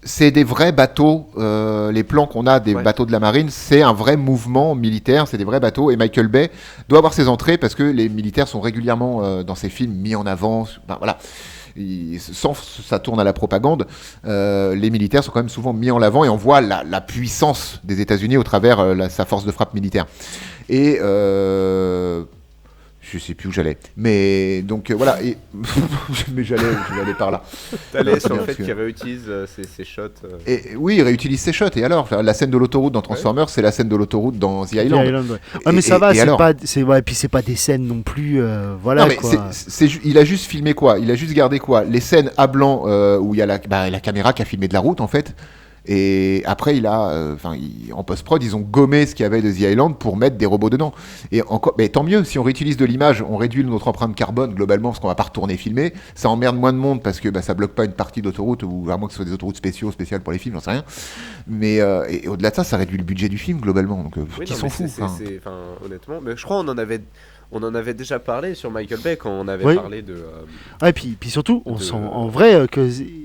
C'est des vrais bateaux, les plans qu'on a des bateaux de la marine, c'est un vrai mouvement militaire, c'est des vrais bateaux, et Michael Bay doit avoir ses entrées parce que les militaires sont régulièrement dans ses films mis en avant, voilà. Sans ça tourne à la propagande, les militaires sont quand même souvent mis en avant et on voit la puissance des États-Unis au travers sa force de frappe militaire. Et Je sais plus où j'allais. Mais donc voilà. Et... mais j'allais par là. T'allais sur le Parce fait que- qu'il réutilise ses shots. Et oui, il réutilise ses shots. Et alors, la scène de l'autoroute dans Transformers, c'est la scène de l'autoroute dans The Island. Ouais. Ouais, mais ça va, et c'est alors pas, puis c'est pas des scènes non plus, voilà Non mais quoi. il a juste filmé quoi? Il a juste gardé quoi? Les scènes à blanc où il y a la caméra qui a filmé de la route en fait. Et après il a, en post-prod ils ont gommé ce qu'il y avait de The Island pour mettre des robots dedans. Et encore, mais tant mieux si on réutilise de l'image, on réduit notre empreinte carbone globalement parce qu'on va pas retourner filmer. Ça emmerde moins de monde parce que ça bloque pas une partie d'autoroute ou à moins que ce soit des autoroutes spéciales pour les films, j'en sais rien. Mais et au-delà de ça, ça réduit le budget du film globalement. Donc Oui, qui non, s'en mais fout? honnêtement, mais je crois on en avait déjà parlé sur Michael Bay quand on avait Oui. parlé de. Ouais, puis surtout, en vrai,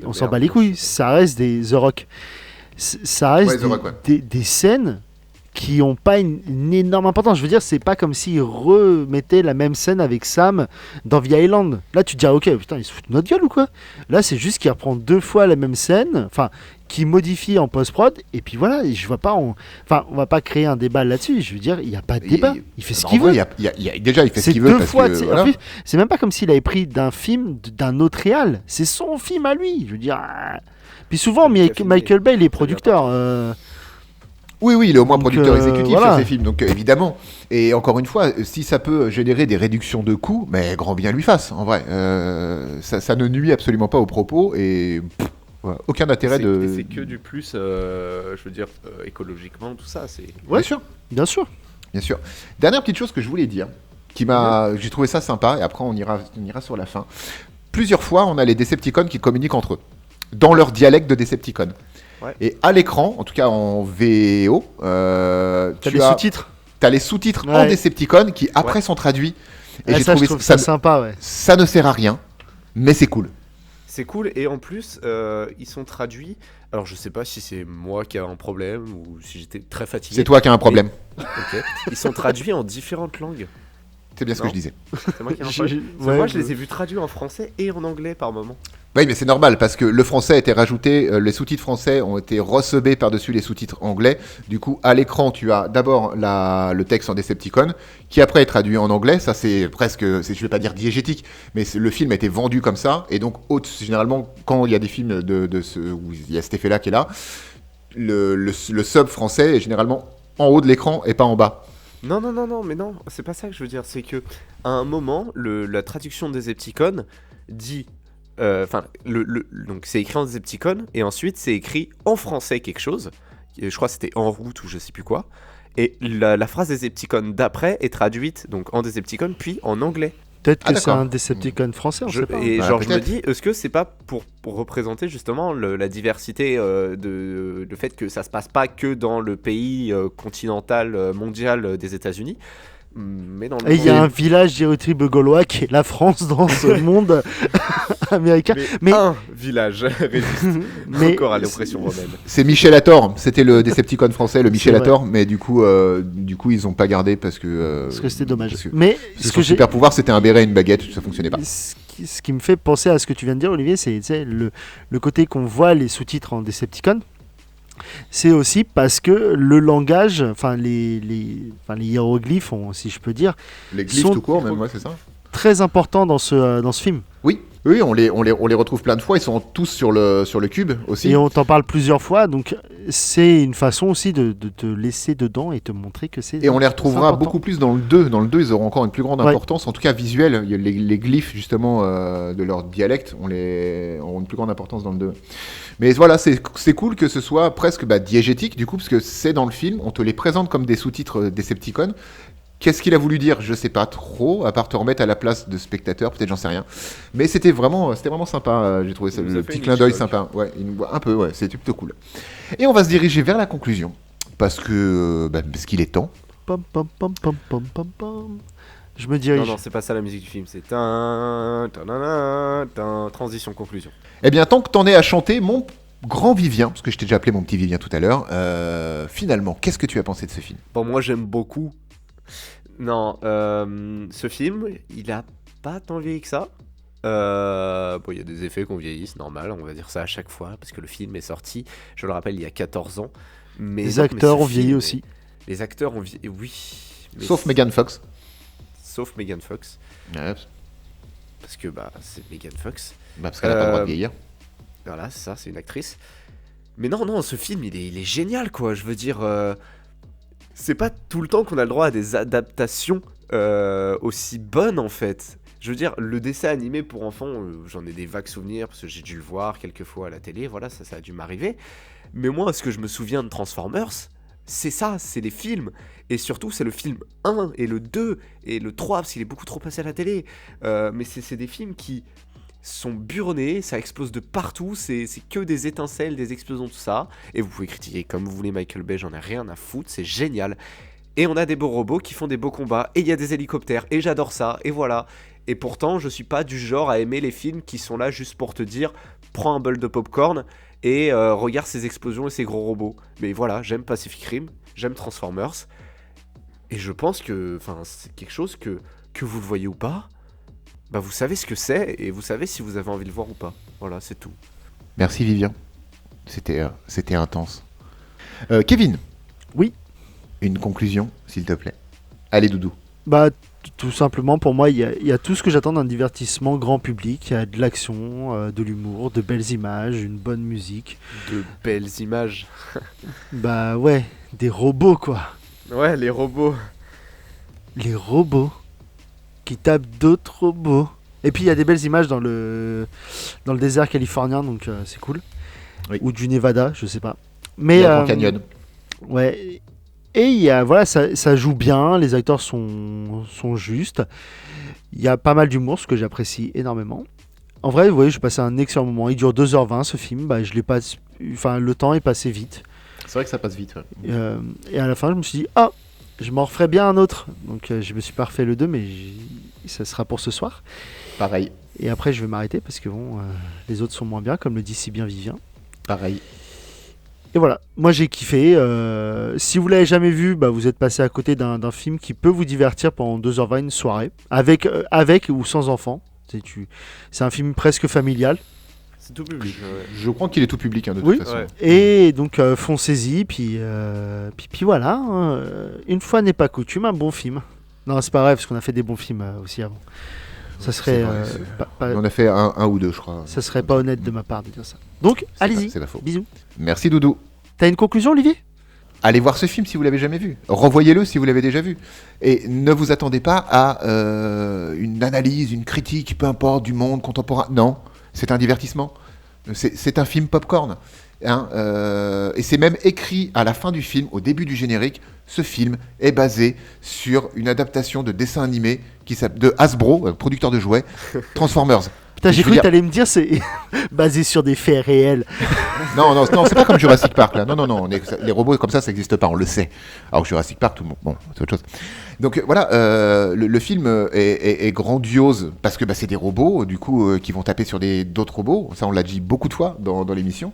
on s'en merde, bat les couilles. Ça reste des The Rock. Ça reste Ouais, The Rock, ouais. des scènes qui ont pas une énorme importance. Je veux dire, c'est pas comme s'ils remettaient la même scène avec Sam dans The Island. Là, tu te dis, ah, ok, putain, ils se foutent de notre gueule ou quoi? Là, c'est juste qu'il reprend 2 fois la même scène, enfin, qui modifie en post-prod, et puis voilà, et je vois pas, on va pas créer un débat là-dessus. Je veux dire, il y a pas de débat. Il fait ce En qu'il vrai, veut. déjà il fait ce C'est qu'il veut 2 parce fois. que, tu sais, voilà. En plus, c'est même pas comme s'il avait pris d'un film d'un autre réal. C'est son film à lui. Je veux dire. Puis souvent, C'est lui qui a filmé. Michael Bay, il est producteur. Oui, il est au moins Donc, producteur exécutif voilà. sur ses films, donc évidemment. Et encore une fois, si ça peut générer des réductions de coûts, mais grand bien lui fasse, en vrai. Ça ne nuit absolument pas aux propos et voilà, aucun intérêt C'est que du plus, je veux dire, écologiquement, tout ça. C'est. Ouais. Bien sûr, Bien sûr. bien sûr. Dernière petite chose que je voulais dire, j'ai trouvé ça sympa, et après on ira sur la fin. Plusieurs fois, on a les Decepticons qui communiquent entre eux, dans leur dialecte de Decepticon. Ouais. Et à l'écran, en tout cas en VO, T'as tu les as sous-titres. T'as les sous-titres en Ouais. Decepticon qui après sont traduits. Et Ah, j'ai ça, trouvé je trouve ça sympa, ouais. ça ne sert à rien, mais c'est cool. C'est cool et en plus ils sont traduits. Alors je sais pas si c'est moi qui ai un problème ou si j'étais très fatigué. C'est toi qui as un problème. Ok. Ils sont traduits en différentes langues. C'est bien ce que Non. je disais. C'est moi qui ai un problème. Moi je les ai vus traduits en français et en anglais par moment. Oui, mais c'est normal parce que le français a été rajouté, les sous-titres français ont été recebés par-dessus les sous-titres anglais. Du coup, à l'écran, tu as d'abord le texte en Decepticon qui après est traduit en anglais. Ça, c'est presque, je vais pas dire diégétique, mais le film a été vendu comme ça. Et donc, généralement, quand il y a des films où il y a cet effet-là qui est là, le sub français est généralement en haut de l'écran et pas en bas. Non, mais non, c'est pas ça que je veux dire. C'est que à un moment, la traduction des Decepticons dit. Enfin, donc c'est écrit en Decepticon et ensuite c'est écrit en français quelque chose. Je crois que c'était en route ou je sais plus quoi. Et la phrase des Decepticons d'après est traduite donc en Decepticon puis en anglais. Peut-être que c'est d'accord. un Decepticon français, on sait pas. Et Bah, genre je me peut-être. dis, est-ce que c'est pas pour représenter justement la diversité le fait que ça se passe pas que dans le pays continental mondial des États-Unis, mais dans le Et il y a monde- un village diatribe gaulois qui est la France dans ce monde américain. Mais- un village résiste Mais encore à l'oppression romaine. C'est Michel Hathor, c'était le Decepticon français, le Michel C'est vrai. Hathor, mais du coup ils ont pas gardé parce que c'était dommage. parce que Mais ce son que j'ai. super pouvoir c'était un béret et une baguette, ça fonctionnait pas. Ce qui me fait penser à ce que tu viens de dire, Olivier, c'est tu sais, le côté qu'on voit les sous-titres en Decepticon. C'est aussi parce que le langage, enfin les hiéroglyphes, si je peux dire, Les glyphes sont- tout court, même, ouais, c'est ça. très important dans ce film. Oui, on les retrouve plein de fois. Ils sont tous sur le cube aussi. Et on t'en parle plusieurs fois, donc c'est une façon aussi de te laisser dedans et te montrer que c'est. Et on les retrouvera important. beaucoup plus dans le 2. Dans le 2, ils auront encore une plus grande Ouais. importance, en tout cas visuelle. Il y a les glyphes, justement, de leur dialecte, auront une plus grande importance dans le 2. Mais voilà, c'est cool que ce soit presque diégétique, du coup, parce que c'est dans le film, on te les présente comme des sous-titres Decepticon. Qu'est-ce qu'il a voulu dire? Je sais pas trop, à part te remettre à la place de spectateur, peut-être, j'en sais rien. Mais c'était vraiment sympa, j'ai trouvé ça, Ça le fait petit une clin d'œil Hitchcock. sympa. Ouais, un peu, ouais, c'était plutôt cool. Et on va se diriger vers la conclusion, parce qu'il est temps. Pom, pom, pom, pom, pom, pom, pom. Je me Non, dirige. non, c'est pas ça la musique du film, c'est transition conclusion. Eh bien, tant que t'en es à chanter, mon grand Vivien, parce que je t'ai déjà appelé mon petit Vivien tout à l'heure, finalement, qu'est-ce que tu as pensé de ce film? Bon, moi j'aime beaucoup. Non, ce film, il a pas tant vieilli que ça. Bon, il y a des effets qu'on vieillisse, normal, on va dire ça à chaque fois, parce que le film est sorti, je le rappelle, il y a 14 ans. Mais Les non, mais acteurs ce ont vieilli film, aussi. Les acteurs ont vieilli, oui. mais Sauf c'est- Megan Fox. sauf Megan Fox. Ouais, Parce que c'est Megan Fox. parce qu'elle n'a pas le droit de vieillir. Voilà, c'est ça, c'est une actrice. Mais non, ce film, il est génial, quoi. Je veux dire, c'est pas tout le temps qu'on a le droit à des adaptations aussi bonnes, en fait. Je veux dire, le dessin animé pour enfants, j'en ai des vagues souvenirs, parce que j'ai dû le voir quelques fois à la télé, voilà, ça a dû m'arriver. Mais moi, ce que je me souviens de Transformers, c'est ça, c'est les films. Et surtout, c'est le film 1 et le 2 et le 3, parce qu'il est beaucoup trop passé à la télé. Mais c'est des films qui sont buronnés, ça explose de partout, c'est que des étincelles, des explosions, tout ça. Et vous pouvez critiquer comme vous voulez Michael Bay, j'en ai rien à foutre, c'est génial. Et on a des beaux robots qui font des beaux combats, et il y a des hélicoptères, et j'adore ça, et voilà. Et pourtant, je suis pas du genre à aimer les films qui sont là juste pour te dire prends un bol de popcorn et regarde ces explosions et ces gros robots. Mais voilà, j'aime Pacific Rim, j'aime Transformers, et je pense que c'est quelque chose que vous le voyez ou pas, vous savez ce que c'est, et vous savez si vous avez envie de le voir ou pas. Voilà, c'est tout. Merci Vivian. C'était intense. Kevin. Oui. Une conclusion, s'il te plaît. Allez, Doudou. Tout simplement, pour moi, il y a tout ce que j'attends d'un divertissement grand public. Il y a de l'action, de l'humour, de belles images, une bonne musique. De belles images. Ouais, des robots, quoi. Ouais, les robots. Les robots qui tapent d'autres robots. Et puis, il y a des belles images dans le désert californien, donc c'est cool. Oui. Ou du Nevada, je sais pas. Mais, Grand Canyon. Ouais. Et il y a, voilà, ça joue bien, les acteurs sont justes. Il y a pas mal d'humour, ce que j'apprécie énormément. En vrai, vous voyez, j'ai passé un excellent moment. Il dure 2h20 ce film. Je l'ai pas, le temps est passé vite. C'est vrai que ça passe vite. Ouais. Et à la fin, je me suis dit, je m'en referai bien un autre. Donc je me suis pas refait le 2, mais ça sera pour ce soir. Pareil. Et après, je vais m'arrêter parce que les autres sont moins bien, comme le dit si bien Vivien. Pareil. Et voilà, moi j'ai kiffé. Si vous l'avez jamais vu, vous êtes passé à côté d'un film qui peut vous divertir pendant 2h20 une soirée, avec ou sans enfants. C'est un film presque familial. C'est tout public. Ouais. Je crois qu'il est tout public de Oui. toute façon. Ouais. Et donc foncez-y, puis voilà. Une fois n'est pas coutume, un bon film. Non, c'est pas vrai parce qu'on a fait des bons films aussi avant. Ça serait On a fait un ou deux, je crois. Ça serait pas honnête de ma part de dire ça. Donc allez-y. C'est la faute. Bisous. Merci Doudou. T'as une conclusion, Olivier ? Allez voir ce film si vous l'avez jamais vu. Revoyez-le si vous l'avez déjà vu. Et ne vous attendez pas à une analyse, une critique, peu importe, du monde contemporain. Non, c'est un divertissement. C'est un film popcorn. Et c'est même écrit à la fin du film, au début du générique. Ce film est basé sur une adaptation de dessin animé de Hasbro, producteur de jouets, Transformers. Putain, j'ai cru que t'allais me dire c'est basé sur des faits réels. Non, c'est pas comme Jurassic Park là. Non, les robots comme ça n'existe pas, on le sait. Alors Jurassic Park, tout le monde, bon, c'est autre chose. Donc voilà, le film est grandiose parce que c'est des robots, du coup, qui vont taper sur d'autres robots. Ça, on l'a dit beaucoup de fois dans l'émission.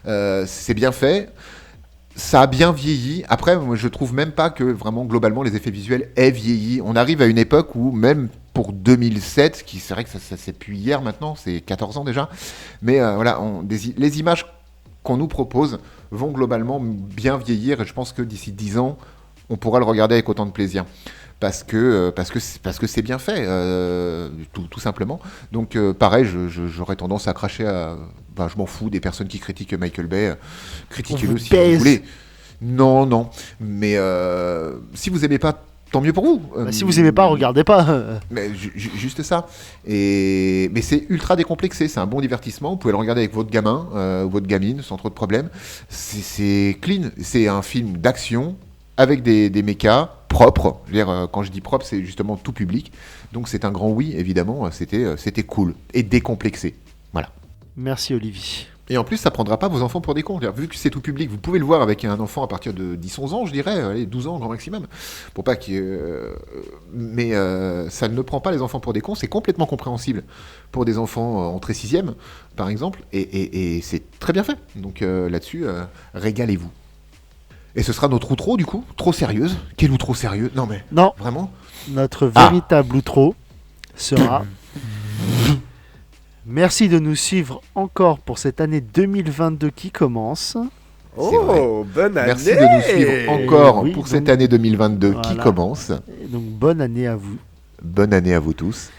C'est bien fait. Ça a bien vieilli. Après, moi, je trouve même pas que vraiment globalement les effets visuels aient vieilli. On arrive à une époque où même pour 2007, c'est vrai que ça c'est plus hier maintenant, c'est 14 ans déjà. Mais voilà, les images qu'on nous propose vont globalement bien vieillir et je pense que d'ici 10 ans, on pourra le regarder avec autant de plaisir. Parce que c'est bien fait, tout simplement. Donc pareil, j'aurais tendance à cracher je m'en fous des personnes qui critiquent Michael Bay. Critiquez-le si vous voulez. Non. Mais si vous aimez pas, tant mieux pour vous. Si vous aimez pas, regardez pas. Mais juste ça. Mais c'est ultra décomplexé, c'est un bon divertissement. Vous pouvez le regarder avec votre gamin ou votre gamine sans trop de problèmes. C'est clean, c'est un film d'action avec des mechas propres. Je veux dire, quand je dis propre, c'est justement tout public. Donc c'est un grand oui, évidemment. C'était cool et décomplexé. Voilà. Merci Olivier. Et en plus, ça prendra pas vos enfants pour des cons. Vu que c'est tout public, vous pouvez le voir avec un enfant à partir de 10-11 ans, je dirais, allez, 12 ans grand maximum. Pour pas mais ça ne prend pas les enfants pour des cons, c'est complètement compréhensible pour des enfants entrée 6e, par exemple, et c'est très bien fait. Donc là-dessus, régalez-vous. Et ce sera notre outro, du coup, trop sérieuse. Quel outro sérieux ? Non, mais non, vraiment ? Notre véritable outro sera... Merci de nous suivre encore pour cette année 2022 qui commence. Oh, bonne année. Merci de nous suivre encore Oui, pour cette année 2022 qui voilà. commence. Et donc bonne année à vous. Bonne année à vous tous.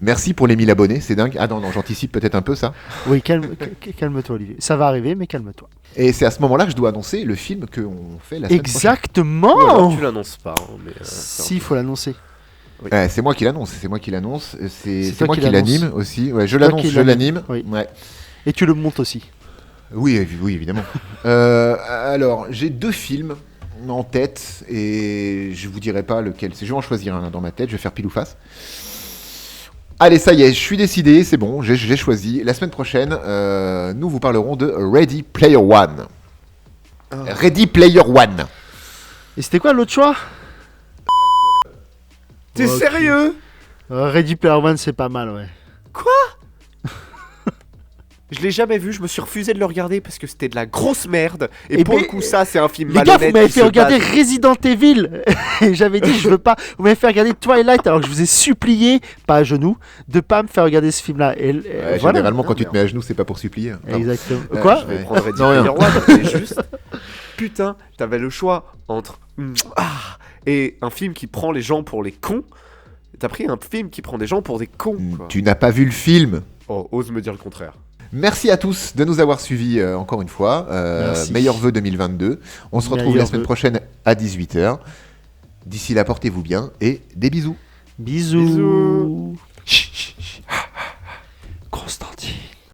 Merci pour les 1000 abonnés, c'est dingue. Ah non, j'anticipe peut-être un peu ça. Oui, calme-toi, Olivier. Ça va arriver, mais calme-toi. Et c'est à ce moment-là que je dois annoncer le film qu'on fait la semaine prochaine. Exactement. Ou alors tu l'annonces pas. Hein, mais, Si, il faut l'annoncer. C'est moi qui l'annonce, c'est moi qui l'annonce. C'est toi moi qui qui l'annonce. l'anime aussi. Ouais, je toi l'annonce, qui je l'anime. l'anime. Oui. Ouais. Et tu le montes aussi. Oui, évidemment. Alors, j'ai 2 films en tête et je vous dirai pas lequel c'est. Je vais en choisir un dans ma tête, je vais faire pile ou face. Allez, ça y est, je suis décidé, c'est bon, j'ai choisi. La semaine prochaine, nous vous parlerons de Ready Player One. Ready Player One. Et c'était quoi l'autre choix? T'es Ok. sérieux? Ready Player One, c'est pas mal, ouais. Je l'ai jamais vu, je me suis refusé de le regarder parce que c'était de la grosse merde. Et Eh pour ben, le coup, ça, c'est un film Les gars, malhonnête. vous m'avez qui fait se regarder base- Resident Evil. Et j'avais dit, je veux pas. Vous m'avez fait regarder Twilight alors que je vous ai supplié, pas à genoux, de pas me faire regarder ce film-là. Et Ouais, voilà. Généralement, quand Ah, tu te mets à genoux, c'est pas pour supplier. Non. Exactement. Ouais, Quoi Je vais Ouais. prendre Ready Non, rien. Player One, mais juste. Putain, t'avais le choix entre. Et un film qui prend les gens pour les cons. T'as pris un film qui prend des gens pour des cons, quoi. Tu n'as pas vu le film. Oh, ose me dire le contraire. Merci à tous de nous avoir suivis encore une fois. Merci. Meilleurs vœux 2022. On se retrouve la Meilleurs semaine vœux. prochaine à 18h. D'ici là, portez-vous bien et des bisous. Bisous. Bisous. Chut, chut.